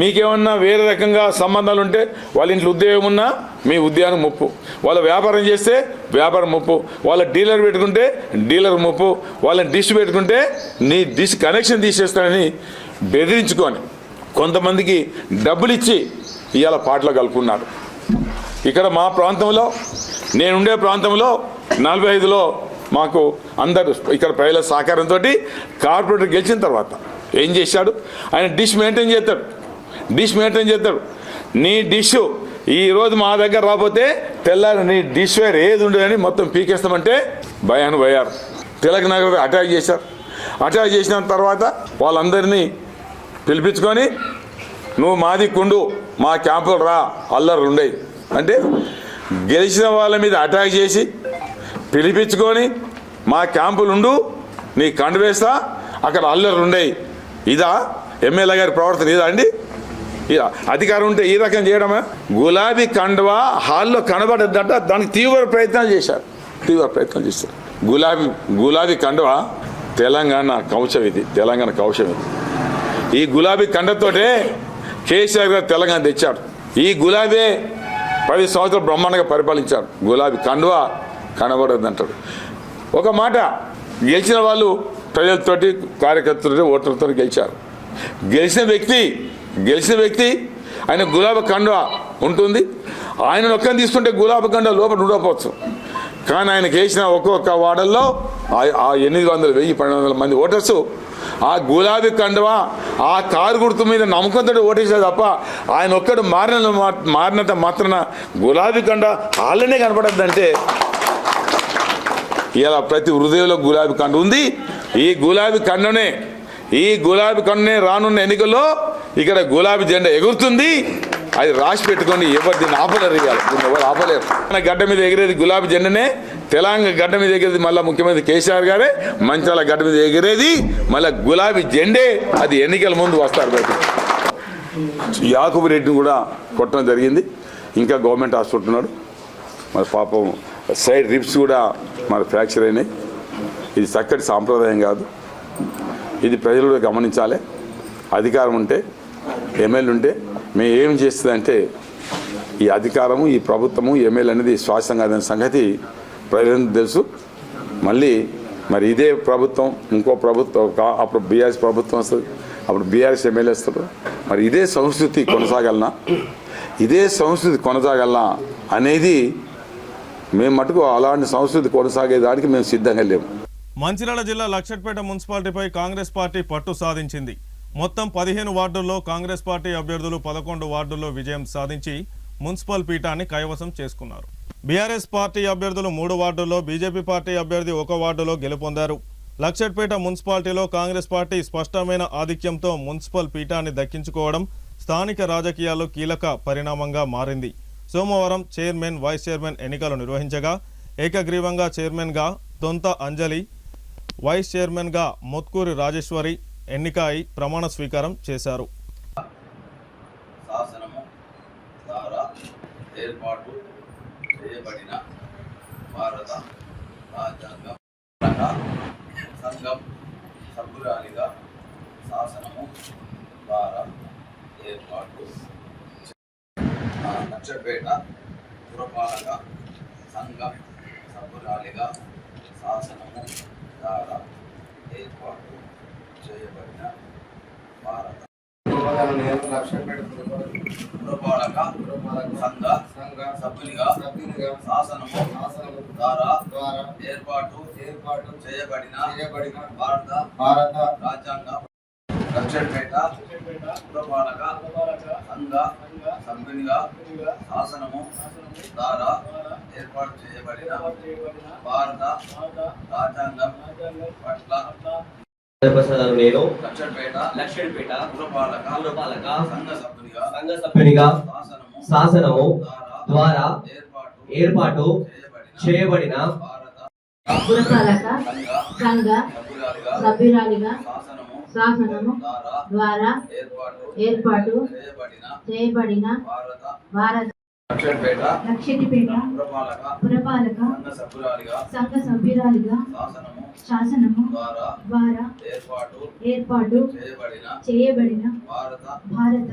మీకేమన్నా వేరే రకంగా సంబంధాలు ఉంటే వాళ్ళ ఇంట్లో ఉద్యోగం ఉన్నా మీ ఉద్యోగం ముప్పు, వాళ్ళ వ్యాపారం చేస్తే వ్యాపారం ముప్పు, వాళ్ళ డీలర్ పెట్టుకుంటే డీలర్ ముప్పు, వాళ్ళని డిష్ పెట్టుకుంటే నీ డిష్ కనెక్షన్ తీసేస్తానని బెదిరించుకొని కొంతమందికి డబ్బులు ఇచ్చి ఇవాళ పాటలు కలుపుకున్నారు. ఇక్కడ మా ప్రాంతంలో నేనుండే ప్రాంతంలో 45లో మాకు అందరు ఇక్కడ ప్రజల సహకారంతో కార్పొరేటర్ గెలిచిన తర్వాత ఏం చేశాడు, ఆయన డిష్ మెయింటైన్ చేస్తాడు. నీ డిష్ ఈరోజు మా దగ్గర రాకపోతే తెల్లారి నీ డిష్ వేర్ ఏది ఉండదని మొత్తం పీకేస్తామంటే భయాన్ని పోయారు. తిలక్ నగర్ అటాక్ చేశారు. అటాక్ చేసిన తర్వాత వాళ్ళందరినీ పిలిపించుకొని నువ్వు మాది కుండు, మా క్యాంపులు రా, అల్లర్లు ఉండేవి అంటే గెలిచిన వాళ్ళ మీద అటాక్ చేసి పిలిపించుకొని మా క్యాంపులు ఉండు, నీ కండు వేస్తా, అక్కడ అల్లర్లు ఉండేవి. ఇదా ఎమ్మెల్యే గారి ప్రవర్తన? ఇదా అండి? అధికారం ఉంటే ఈ రకం చేయడమా? గులాబీ కండువా హాల్లో కనబడద్దంట, దానికి తీవ్ర ప్రయత్నాలు చేశారు. గులాబీ కండువా తెలంగాణ కవచం ఇది. ఈ గులాబీ కండతోటే కేసీఆర్ గారు తెలంగాణ తెచ్చాడు. ఈ గులాబీ 10 సంవత్సరాలు బ్రహ్మాండంగా పరిపాలించాడు. గులాబీ కండువా కనబడద్దంటాడు. ఒక మాట, గెలిచిన వాళ్ళు ప్రజలతోటి కార్యకర్తలతో ఓటర్లతో గెలిచారు. గెలిచిన వ్యక్తి ఆయన గులాబీ కండువా ఉంటుంది. ఆయన ఒక్కని తీసుకుంటే గులాబీ కండువా లోపల ఉండకపోవచ్చు, కానీ ఆయనకి వేసిన ఒక్కొక్క వార్డుల్లో 800, 1000, 1200 మంది ఓటర్స్ ఆ గులాబీ కండువా ఆ కారు గుర్తు మీద నమ్మకంతో ఓటేసారు తప్ప ఆయన ఒక్కడు మారినంత మాత్రాన గులాబీ కండువా వాళ్ళనే కనపడద్దంటే ఇలా ప్రతి హృదయంలో గులాబీ కండు ఉంది. ఈ గులాబీ కండునే రానున్న ఎన్నికల్లో ఇక్కడ గులాబీ జెండా ఎగురుతుంది. అది రాసి పెట్టుకొని ఎవరు దీన్ని ఆపలేరు. ఎవరు ఆపలేరు. మన గడ్డ మీద ఎగిరేది గులాబీ జెండనే, తెలంగాణ గడ్డ మీద ఎగిరేది మళ్ళీ ముఖ్యమంత్రి కేసీఆర్ గారే, మంచాల గడ్డ మీద ఎగిరేది మళ్ళీ గులాబీ జెండే. అది ఎన్నికల ముందు వస్తారు బయట. యాకూబ్ రెడ్డిని కూడా కొట్టడం జరిగింది. ఇంకా గవర్నమెంట్ హాస్పిటల్ ఉన్నాడు. మరి పాపం సైడ్ రిబ్స్ కూడా మరి ఫ్రాక్చర్ అయినాయి. ఇది చక్కటి సాంప్రదాయం కాదు. ఇది ప్రజలు కూడా గమనించాలి. అధికారం ఉంటే, ఎమ్మెల్యే ఉంటే మేము ఏం చేస్తుందంటే ఈ అధికారము, ఈ ప్రభుత్వము, ఎమ్మెల్యే అనేది శ్వాసం కాదనే సంగతి ప్రజలకు తెలుసు. మళ్ళీ మరి ఇదే ప్రభుత్వం ఇంకో ప్రభుత్వం, అప్పుడు బీఆర్ఎస్ ప్రభుత్వం వస్తుంది, అప్పుడు బీఆర్ఎస్ ఎమ్మెల్యే వస్తారు. మరి ఇదే సంస్కృతి కొనసాగాలనా అనేది మేము మటుకు అలాంటి సంస్కృతి కొనసాగేదానికి మేము సిద్ధంగా లేము. మంచిర్యాల జిల్లా లక్షట్పేట మున్సిపాలిటీపై కాంగ్రెస్ పార్టీ పట్టు సాధించింది. మొత్తం 15 వార్డుల్లో కాంగ్రెస్ పార్టీ అభ్యర్థులు 11 వార్డుల్లో విజయం సాధించి మున్సిపల్ పీఠాన్ని కైవసం చేసుకున్నారు. బీఆర్ఎస్ పార్టీ అభ్యర్థులు 3 వార్డుల్లో, బీజేపీ పార్టీ అభ్యర్థి 1 వార్డులో గెలుపొందారు. లక్షట్పేట మున్సిపాలిటీలో కాంగ్రెస్ పార్టీ స్పష్టమైన ఆధిక్యంతో మున్సిపల్ పీఠాన్ని దక్కించుకోవడం స్థానిక రాజకీయాల్లో కీలక పరిణామంగా మారింది. సోమవారం చైర్మన్, వైస్ చైర్మన్ ఎన్నికలు నిర్వహించగా ఏకగ్రీవంగా చైర్మన్గా దొంత అంజలి, వైస్ చైర్మన్గా మొత్కూరి రాజేశ్వరి ఎన్నిక అయి ప్రమాణ స్వీకారం చేశారు. శాసనము ద్వారా ఏర్పాటు చేయబడిన భారత రాజ్యాంగం సంఘం సభ్యురాలిగా శాసనము ద్వారా ఏర్పాటు లక్షపేట పురపాలక సంఘం సభ్యురాలిగా శాసనము ద్వారా ఏర్పాటు చేయబడిన భారత పురపాలక సంఘ సభ్యునిగా శాసనము ద్వారా ఏర్పాటు చేయబడిన భారత రాజ్యాంగ లక్షపేట పురపాలక సంఘ సభ్యునిగా శాసనము ద్వారా ఏర్పాటు చేయబడిన భారత రాజ్యాంగం పట్ల నేను లక్షపేట పురపాలక సంఘ సభ్యునిగా శాసనము ద్వారా ఏర్పాటు చేయబడిన పురపాలక సంఘ సభ్యురాలిగా శాసనము ద్వారా ఏర్పాటు చేయబడిన భారత లక్షపేట పురపాలక సంఘ సభ్యురాలిగా శాసనము ద్వారా ఏర్పాటు చేయబడిన భారత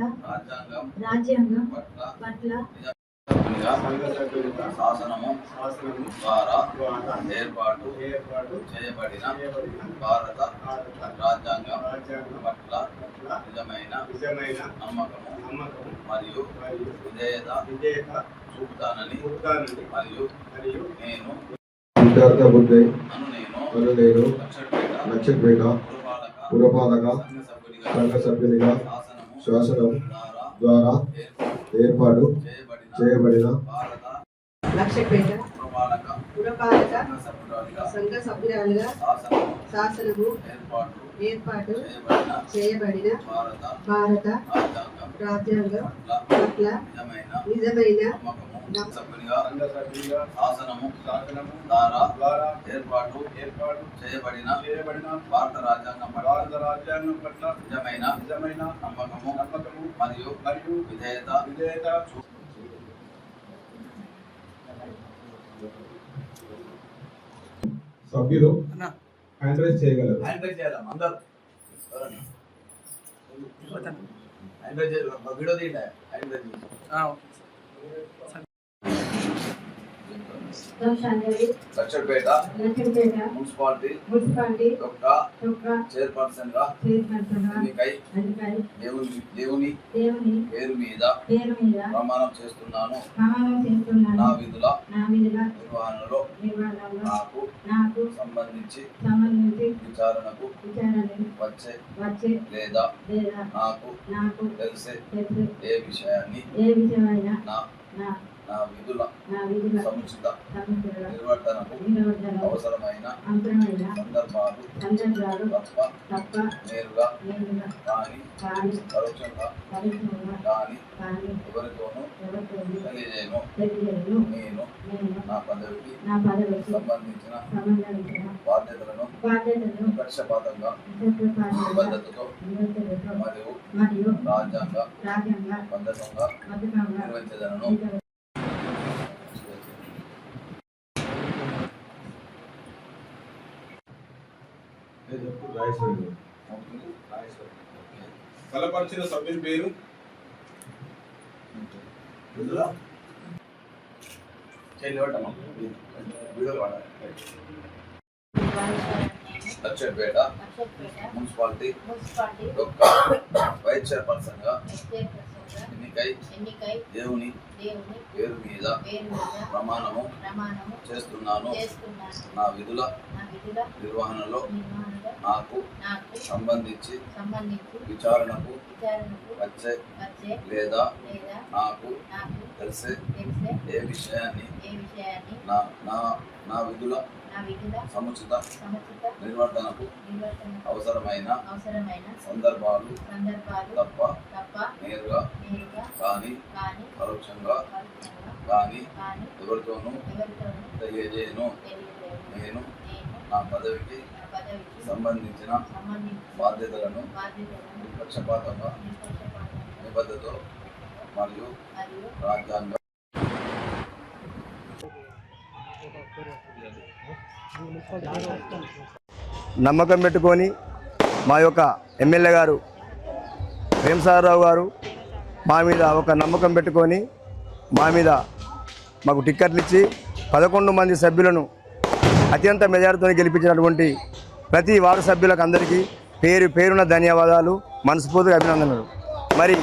రాజ్యాంగం పట్ల శాసనము ద్వారా ఏర్పాటు చేయబడిన భారత రాజ్యాంగం పట్ల నిజమైన నమ్మకము మరియు విధేయత చూపుతానని మరియు నేను లక్షపేట పురపాలక సంఘ సభ్యునిగా శాసనం ద్వారా ఏర్పాటు చేయబడిన లక్షపేట పురపాలక సంఘ సభ్యురాలుగా శాసనము ఏర్పాటు చేయబడిన భారత రాజ్యాంగం పట్ల నిజమైన శాసనము ద్వారా ఏర్పాటు చేయబడిన భారత రాజ్యాంగం పట్ల నిజమైన నమ్మకము మరియు విధేయత సభ్యులు హ్యాండ్ రైజ్ చేయగలరు. అందరూ వీడియో తీయండి. లక్షపేట మున్సిపాలిటీ యొక్క చైర్పర్సన్ గా ఎన్నికై దేవుని పేరు మీద ప్రమాణం చేస్తున్నాను. నా విధుల నిర్వహణలో నాకు సంబంధించి విచారణకు వచ్చే లేదా నాకు తెలిసే ఏ విషయాన్ని నా విధుల సముచిత నిర్వర్తనకు అవసరమైన సందర్భాలు తప్ప నేరుగా కానీ పరోక్షంగా కానీ ఎవరితోనూ తెలియజేయను. నేను నా పదవికి సంబంధించిన బాధ్యతలను పక్షపాతంగా నిబద్ధతతో మరియు రాజ్యాంగ బద్ధంగా నిర్వహించదనను. బలపరిచిన సభ్యుని పేరు లక్షపేట మున్సిపాలిటీ యొక్క వైస్ చైర్పర్సన్ గా ఎన్నికై దేవుని పేరు మీద ప్రమాణము చేస్తున్నాను. నా విధుల నిర్వహణలో నాకు సంబంధించి విచారణకు వచ్చే లేదా నాకు తెలిసే ఏ విషయాన్ని నా విధుల సముచిత నిర్వర్తనకు అవసరమైన సందర్భాలు తప్ప నేరుగా కానీ పరోక్షంగా కానీ ఎవరితోనూ తెలియజేయను. నేను నా పదవికి సంబంధించిన బాధ్యతలను నిష్పక్షపాతంగా నిబద్ధతతో మరియు రాజ్యాంగ నమ్మకం పెట్టుకొని మా యొక్క ఎమ్మెల్యే గారు ప్రేమ్సాగర్ గారు మా మీద ఒక నమ్మకం పెట్టుకొని మాకు టిక్కెట్లు ఇచ్చి 11 మంది సభ్యులను అత్యంత మెజారిటీతో గెలిపించినటువంటి ప్రతి వార్డు సభ్యులకు అందరికీ పేరున ధన్యవాదాలు, మనస్ఫూర్తిగా అభినందనలు. మరి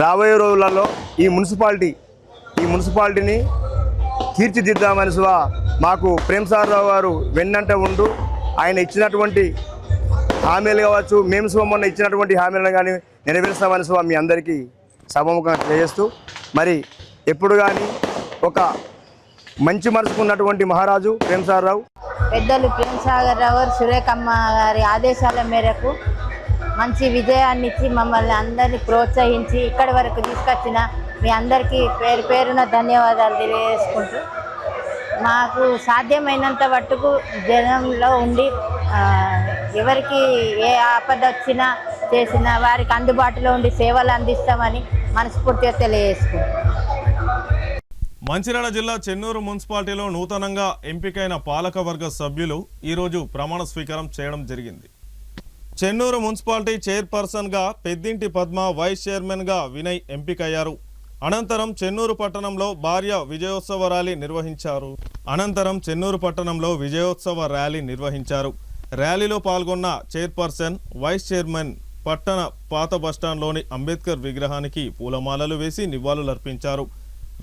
రాబోయే రోజులలో ఈ మున్సిపాలిటీని తీర్చిదిద్దామని మాకు ప్రేమ్సాగర్ గారు వెన్నంట ఉండు ఆయన ఇచ్చినటువంటి హామీలు కావచ్చు, మేము మొన్న ఇచ్చినటువంటి హామీలను కానీ నెరవేరుస్తామని మీ అందరికీ సభముఖంగా తెలియజేస్తూ, మరి ఎప్పుడు కానీ ఒక మంచి మనసుకున్నటువంటి మహారాజు ప్రేమ్సాగర్ రావు, పెద్దలు ప్రేమ్సాగర్ రావు గారు సురేఖమ్మ గారి ఆదేశాల మేరకు మంచి విజయాన్ని ఇచ్చి మమ్మల్ని అందరినీ ప్రోత్సహించి ఇక్కడి వరకు తీసుకొచ్చిన మీ అందరికీ పేరున ధన్యవాదాలు తెలియజేసుకుంటూ, మాకు సాధ్యమైనంత మట్టుకు జనంలో ఉండి ఎవరికి ఏ ఆపద వచ్చినా చేసినా వారికి అందుబాటులో ఉండి సేవలు అందిస్తామని మనస్ఫూర్తిగా తెలియజేసుకుంటాం. మంచిర్యాల జిల్లా చెన్నూరు మున్సిపాలిటీలో నూతనంగా ఎంపికైన పాలకవర్గ సభ్యులు ఈరోజు ప్రమాణ స్వీకారం చేయడం జరిగింది. చెన్నూరు మున్సిపాలిటీ చైర్పర్సన్గా పెద్దింటి పద్మ, వైస్ చైర్మన్గా వినయ్ ఎంపికయ్యారు. అనంతరం చెన్నూరు పట్టణంలో విజయోత్సవ ర్యాలీ నిర్వహించారు. ర్యాలీలో పాల్గొన్న చైర్పర్సన్, వైస్ చైర్మన్ పట్టణ పాత బస్టాండ్లోని అంబేద్కర్ విగ్రహానికి పూలమాలలు వేసి నివాళులర్పించారు.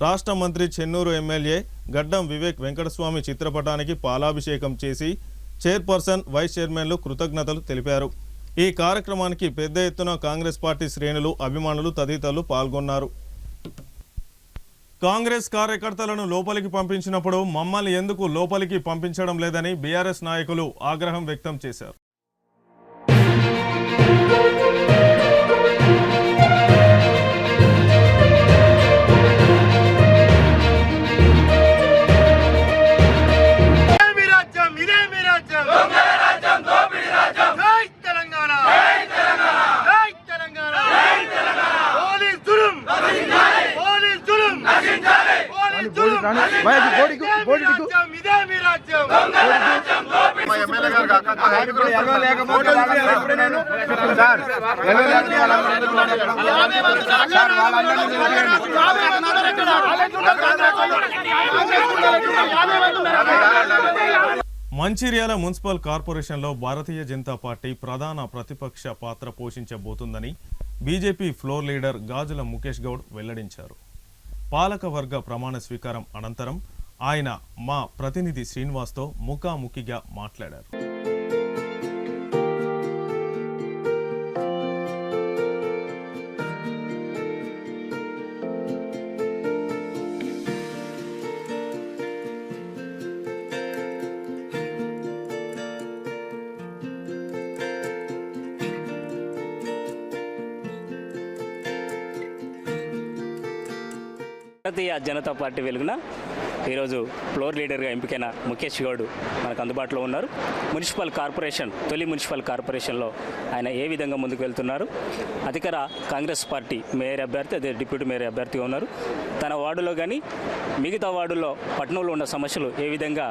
రాష్ట్ర మంత్రి చెన్నూరు ఎమ్మెల్యే గడ్డం వివేక్ వెంకటస్వామి చిత్రపటానికి పాలాభిషేకం చేసి చైర్పర్సన్, వైస్ చైర్మన్లు కృతజ్ఞతలు తెలిపారు. ఈ కార్యక్రమానికి పెద్ద ఎత్తున కాంగ్రెస్ పార్టీ శ్రేణులు, అభిమానులు తదితరులు పాల్గొన్నారు. కాంగ్రెస్ కార్యకర్తలను లోపలికి పంపించినప్పుడు మమ్మల్ని ఎందుకు లోపలికి పంపించడం లేదని బీఆర్ఎస్ నాయకులు ఆగ్రహం వ్యక్తం చేశారు. మంచిర్యాల మున్సిపల్ కార్పొరేషన్లో భారతీయ జనతా పార్టీ ప్రధాన ప్రతిపక్ష పాత్ర పోషించబోతుందని బీజేపీ ఫ్లోర్ లీడర్ గాజుల ముఖేష్ గౌడ్ వెల్లడించారు. పాలకవర్గ ప్రమాణ స్వీకారం అనంతరం ఆయన మా ప్రతినిధి శ్రీనివాస్తో ముఖాముఖిగా మాట్లాడారు. భారతీయ జనతా పార్టీ వెలుగున ఈరోజు ఫ్లోర్ లీడర్గా ఎంపికైన ముఖేష్ గౌడ్ మనకు అందుబాటులో ఉన్నారు. తొలి మున్సిపల్ కార్పొరేషన్లో ఆయన ఏ విధంగా ముందుకు వెళ్తున్నారు, అధికార కాంగ్రెస్ పార్టీ మేయర్ అభ్యర్థి, అదే డిప్యూటీ మేయర్ అభ్యర్థిగా ఉన్నారు. తన వార్డులో కానీ మిగతా వార్డుల్లో పట్టణంలో ఉన్న సమస్యలు ఏ విధంగా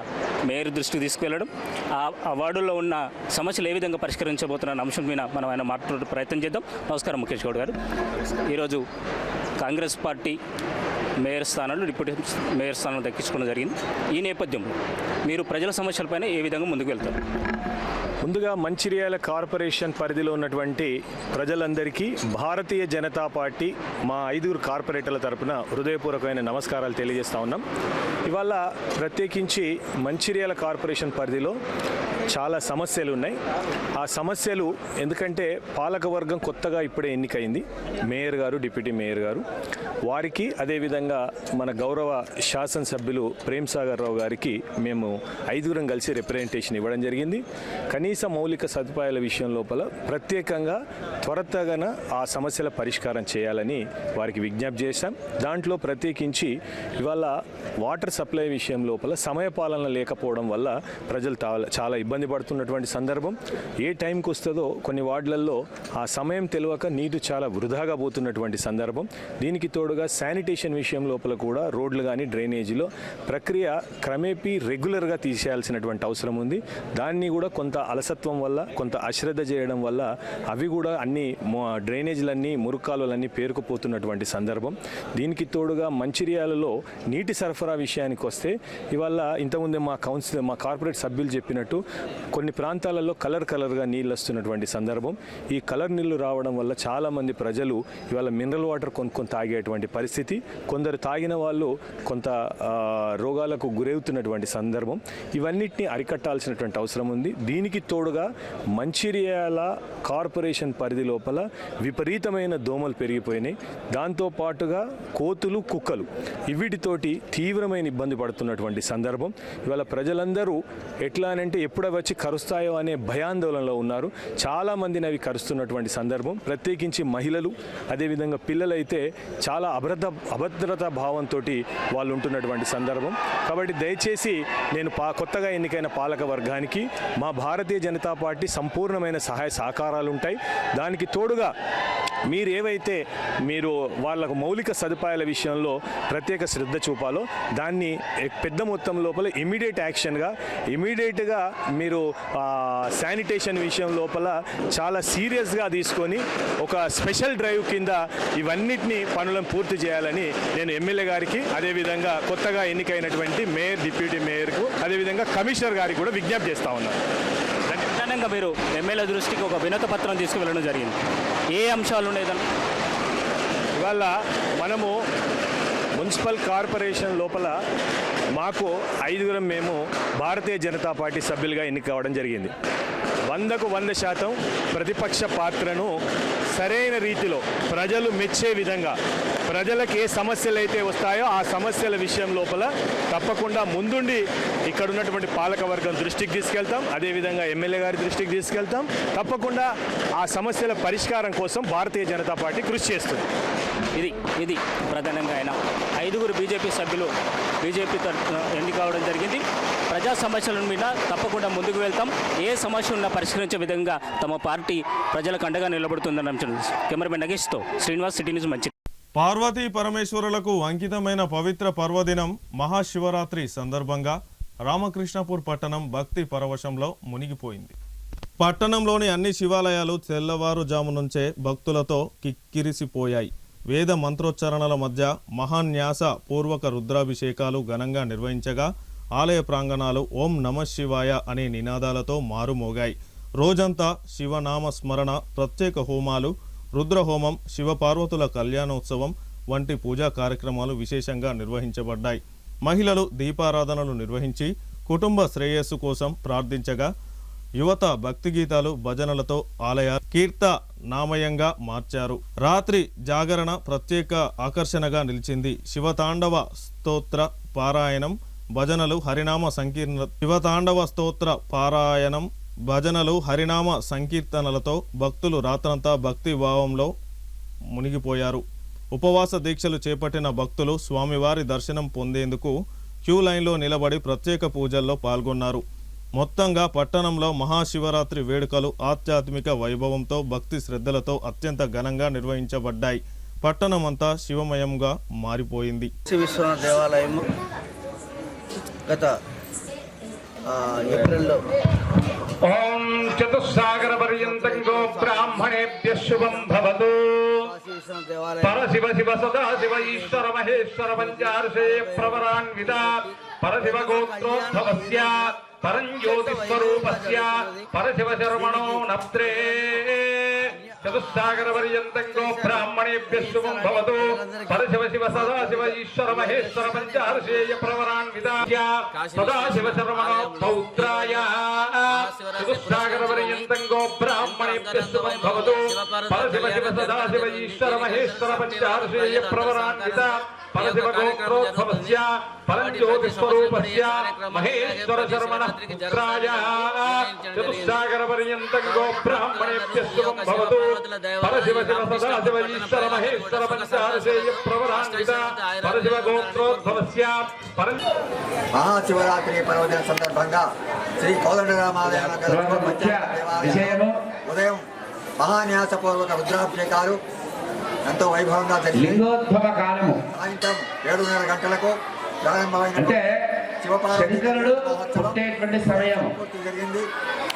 మేయర్ దృష్టికి తీసుకువెళ్ళడం, ఆ వార్డుల్లో ఉన్న సమస్యలు ఏ విధంగా పరిష్కరించబోతున్న అంశం మీద మనం ఆయన మాట్లాడే ప్రయత్నం చేద్దాం. నమస్కారం ముఖేష్ గౌడ్ గారు. ఈరోజు కాంగ్రెస్ పార్టీ మేయర్ స్థానంలో డిప్యూటీ మేయర్ స్థానం దక్కించుకోవడం జరిగింది. ఈ నేపథ్యంలో మీరు ప్రజల సమస్యలపైన ఏ విధంగా ముందుకు వెళ్తారు? ముందుగా మంచిర్యాల కార్పొరేషన్ పరిధిలో ఉన్నటువంటి ప్రజలందరికీ భారతీయ జనతా పార్టీ మా 5 కార్పొరేటర్ల తరపున హృదయపూర్వకమైన నమస్కారాలు తెలియజేస్తా ఉన్నాం. ఇవాళ ప్రత్యేకించి మంచిర్యాల కార్పొరేషన్ పరిధిలో చాలా సమస్యలు ఉన్నాయి. ఆ సమస్యలు ఎందుకంటే పాలకవర్గం కొత్తగా ఇప్పుడే ఎన్నికైంది, మేయర్ గారు, డిప్యూటీ మేయర్ గారు, వారికి అదేవిధంగా మన గౌరవ శాసనసభ్యులు ప్రేమ్ సాగర్ రావు గారికి మేము 5గురం కలిసి రిప్రజెంటేషన్ ఇవ్వడం జరిగింది. కనీస మౌలిక సదుపాయాల విషయం లోపల ప్రత్యేకంగా త్వరతగా ఆ సమస్యల పరిష్కారం చేయాలని వారికి విజ్ఞప్తి చేశాం. దాంట్లో ప్రత్యేకించి ఇవాళ వాటర్ సప్లై విషయం లోపల సమయపాలన లేకపోవడం వల్ల ప్రజలు చాలా ఇబ్బంది పడుతున్నటువంటి సందర్భం. ఏ టైంకి వస్తుందో కొన్ని వార్డులలో ఆ సమయం తెలియక నీరు చాలా వృధాగా పోతున్నటువంటి సందర్భం. దీనికి తోడుగా శానిటేషన్ విషయం లోపల కూడా రోడ్లు కానీ డ్రైనేజీలో ప్రక్రియ క్రమేపీ రెగ్యులర్గా తీసేయాల్సినటువంటి అవసరం ఉంది. దాన్ని కూడా కొంత అలసత్వం వల్ల, కొంత అశ్రద్ధ చేయడం వల్ల అవి కూడా అన్ని డ్రైనేజీలన్నీ, మురుకాలులన్నీ పేరుకుపోతున్నటువంటి సందర్భం. దీనికి తోడుగా మంచిర్యాలలో నీటి సరఫరా విషయానికి వస్తే ఇవాళ ఇంతకుముందే మా కార్పొరేట్ సభ్యులు చెప్పినట్టు కొన్ని ప్రాంతాలలో కలర్గా నీళ్ళు వస్తున్నటువంటి సందర్భం. ఈ కలర్ నీళ్లు రావడం వల్ల చాలామంది ప్రజలు ఇవాళ మినరల్ వాటర్ కొనుక్కొని తాగేటువంటి పరిస్థితి, కొందరు తాగిన వాళ్ళు కొంత రోగాలకు గురవుతున్నటువంటి సందర్భం. ఇవన్నిటిని అరికట్టాల్సినటువంటి అవసరం ఉంది. దీనికి తోడుగా మంచిర్యాల కార్పొరేషన్ పరిధి లోపల విపరీతమైన దోమలు పెరిగిపోయినాయి. దాంతోపాటుగా కోతులు, కుక్కలు వీటితోటి తీవ్రమైన ఇబ్బంది పడుతున్నటువంటి సందర్భం. ఇవాళ ప్రజలందరూ ఎట్లా అంటే ఎప్పుడ వచ్చి కరుస్తాయో అనే భయాందోళనలో ఉన్నారు. చాలామందిని అవి కరుస్తున్నటువంటి సందర్భం. ప్రత్యేకించి మహిళలు, అదేవిధంగా పిల్లలైతే చాలా అభద్రతా భావంతో వాళ్ళు ఉంటున్నటువంటి సందర్భం. కాబట్టి దయచేసి నేను కొత్తగా ఎన్నికైన పాలక వర్గానికి మా భారతీయ జనతా పార్టీ సంపూర్ణమైన సహాయ సహకారాలు ఉంటాయి. దానికి తోడుగా మీరు వాళ్ళకు మౌలిక సదుపాయాల విషయంలో ప్రత్యేక శ్రద్ధ చూపాలో దాన్ని పెద్ద మొత్తం లోపల ఇమీడియట్గా మీరు శానిటేషన్ విషయం లోపల చాలా సీరియస్గా తీసుకొని ఒక స్పెషల్ డ్రైవ్ కింద ఇవన్నిటిని పనులను పూర్తి చేయాలని నేను ఎమ్మెల్యే గారికి, అదేవిధంగా కొత్తగా ఎన్నికైనటువంటి మేయర్, డిప్యూటీ మేయర్కు, అదేవిధంగా కమిషనర్ గారికి కూడా విజ్ఞప్తి చేస్తూ ఉన్నాను. ప్రధానంగా మీరు ఎమ్మెల్యే దృష్టికి ఒక వినతి పత్రం తీసుకువెళ్ళడం జరిగింది. ఏ అంశాలు ఉన్నాయి దాన్ని? ఇవాళ మనము మున్సిపల్ కార్పొరేషన్ లోపల మాకు 5గురం మేము భారతీయ జనతా పార్టీ సభ్యులుగా ఎన్నిక కావడం జరిగింది. 100కు 100% ప్రతిపక్ష పాత్రను సరైన రీతిలో ప్రజలు మెచ్చే విధంగా, ప్రజలకు ఏ సమస్యలు అయితే వస్తాయో ఆ సమస్యల విషయం లోపల తప్పకుండా ముందుండి ఇక్కడ ఉన్నటువంటి పాలకవర్గం దృష్టికి తీసుకెళ్తాం, అదేవిధంగా ఎమ్మెల్యే గారి దృష్టికి తీసుకెళ్తాం. తప్పకుండా ఆ సమస్యల పరిష్కారం కోసం భారతీయ జనతా పార్టీ కృషి చేస్తుంది. ఇది ప్రధానంగా ఆయన 5గురు బీజేపీ సభ్యులు బీజేపీ తరఫున ఎన్నిక కావడం జరిగింది. ప్రజా సమస్యల మీద తప్పకుండా ముందుకు వెళ్తాం. ఏ సమస్య ఉన్నా పరిష్కరించే విధంగా తమ పార్టీ ప్రజలకు అండగా నిలబడుతుందని అంటున్నారు. కెమెరామెన్ నగేష్తో శ్రీనివాస్, సిటీ న్యూస్, మంచి. పార్వతీ పరమేశ్వరులకు అంకితమైన పవిత్ర పర్వదినం మహాశివరాత్రి సందర్భంగా రామకృష్ణపూర్ పట్టణం భక్తి పరవశంలో మునిగిపోయింది. పట్టణంలోని అన్ని శివాలయాలు తెల్లవారుజాము నుంచే భక్తులతో కిక్కిరిసిపోయాయి. వేద మంత్రోచ్చరణల మధ్య మహాన్యాస పూర్వక రుద్రాభిషేకాలు ఘనంగా నిర్వహించగా ఆలయ ప్రాంగణాలు ఓం నమ శివాయ అనే నినాదాలతో మారుమోగాయి. రోజంతా శివనామ స్మరణ, ప్రత్యేక హోమాలు, రుద్రహోమం, శివపార్వతుల కళ్యాణోత్సవం వంటి పూజా కార్యక్రమాలు విశేషంగా నిర్వహించబడ్డాయి. మహిళలు దీపారాధనలు నిర్వహించి కుటుంబ శ్రేయస్సు కోసం ప్రార్థించగా యువత భక్తి గీతాలు, భజనలతో ఆలయ కీర్త నామయంగా మార్చారు. రాత్రి జాగరణ ప్రత్యేక ఆకర్షణగా నిలిచింది. శివతాండవ స్తోత్ర పారాయణం, భజనలు, హరినామ సంకీర్ణ శివతాండవ స్తోత్ర పారాయణం, భజనలు, హరినామ సంకీర్తనలతో భక్తులు రాత్రంతా భక్తి భావంలో మునిగిపోయారు. ఉపవాస దీక్షలు చేపట్టిన భక్తులు స్వామివారి దర్శనం పొందేందుకు క్యూ లైన్లో నిలబడి ప్రత్యేక పూజల్లో పాల్గొన్నారు. మొత్తంగా పట్టణంలో మహాశివరాత్రి వేడుకలు ఆధ్యాత్మిక వైభవంతో, భక్తి శ్రద్ధలతో అత్యంత ఘనంగా నిర్వహించబడ్డాయి. పట్టణమంతా శివమయంగా మారిపోయింది. విశ్వనాథ దేవాలయము గత ఏప్రిల్లో ఓం చతుస్సాగర పర్యంతం గో బ్రాహ్మణేభ్యః శుభం భవతు. పరశివ శివ సదా శివ ఈశ్వర మహేశ్వర పంచార్షే ప్రవరాన్విత పరశివ గోత్రోద్భవస్య పరంజ్యోతి స్వరూపస్య పరశివ శర్మణో నప్త్రే చతుస్సాగరపర్యంతం గో బ్రాహ్మణేభ్యః శుభం భవతు పరశివ శివ సదాశివ ఈశ్వర మహేశ్వర పంచార్షేయ ప్రవరాన్వితాయ సదాశివ శర్మణ పౌత్రాయ చతుస్సాగరపర్యంతం గో బ్రాహ్మణేభ్యః శుభం భవతు పరశివ శివ సదాశివ ఈశ్వర మహేశ్వర పంచార్షేయ ప్రవరాన్వితాయ పరశివ గోత్రోద్భవస్య పరంజ్యోతిస్వరూపస్య మహేశ్వర శర్మణః పుత్రాయ చతుస్సాగరపర్యంతం గో బ్రాహ్మణేభ్యః శుభం భవతు పరశివ శివ సదాశివ ఈశ్వర మహేశ్వర పంచార్షేయ ప్రవరాన్వితాయ పరశివ గోత్రోద్భవస్య మహాశివరాత్రి పర్వదిన సందర్భంగా శ్రీ కోదండరామాలయ ఉదయం మహాన్యాసపూర్వక రుద్రాభిషేకాలు ఎంతో వైభవంగా జరిగింది. లింగోద్భవ కాలము సాయంత్రం 7:30 గంటలకు ప్రారంభమైన శంకరుడు పుట్టేటువంటి సమయం జరిగింది.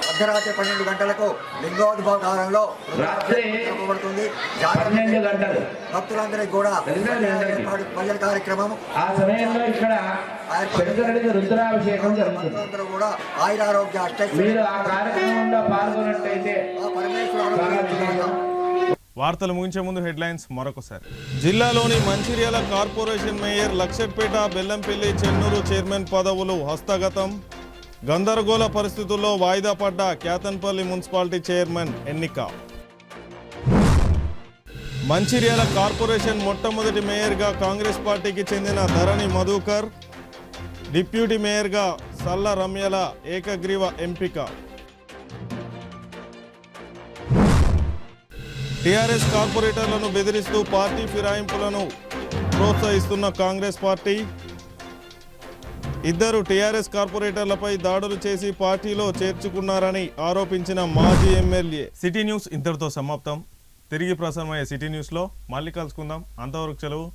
అర్ధరాత్రి 12 గంటలకు లింగోద్భవ కాలంలో రాత్రి జరపబడుతుంది. 12 గంటలు భక్తులందరికీ కూడా భజన కార్యక్రమం. ఆ సమయంలో ఇక్కడ శంకరుడికి రుద్రాభిషేకం జరుగుతుంది. అందరూ కూడా ఆయురారోగ్య మీరు ఆ కార్యక్రమంలో పాల్గొన్నట్టయితే వార్తలు ముగించే ముందు హెడ్లైన్స్ మరొకసారి. జిల్లాలోని Mancherial corporation mayor Luxettipet, Bellampalli, Chennur chairman పదవులు హస్తగతం. గందరగోళ పరిస్థితుల్లో వాయిదా పడ్డ క్యాతన్పల్లి మున్సిపాలిటీ చైర్మన్ ఎన్నిక. మంచిర్యాల కార్పొరేషన్ మొట్టమొదటి మేయర్గా కాంగ్రెస్ పార్టీకి చెందిన ధరణి మధుకర్, డిప్యూటీ మేయర్గా సల్ల రమ్యల ఏకగ్రీవ ఎంపిక. టీఆర్ఎస్ కార్పొరేటర్లను బెదిరిస్తూ పార్టీ ఫిరాయింపులను ప్రోత్సహిస్తున్న కాంగ్రెస్ పార్టీ. 2 టీఆర్ఎస్ కార్పొరేటర్లపై దాడులు చేసి పార్టీలో చేర్చుకున్నారని ఆరోపించిన మాజీ ఎమ్మెల్యే. సిటీ న్యూస్ ఇంతటితో సమాప్తం. తిరిగి ప్రసారమయ్యే సిటీ న్యూస్లో మళ్ళీ కలుసుకుందాం. అంతవరకు సెలవు.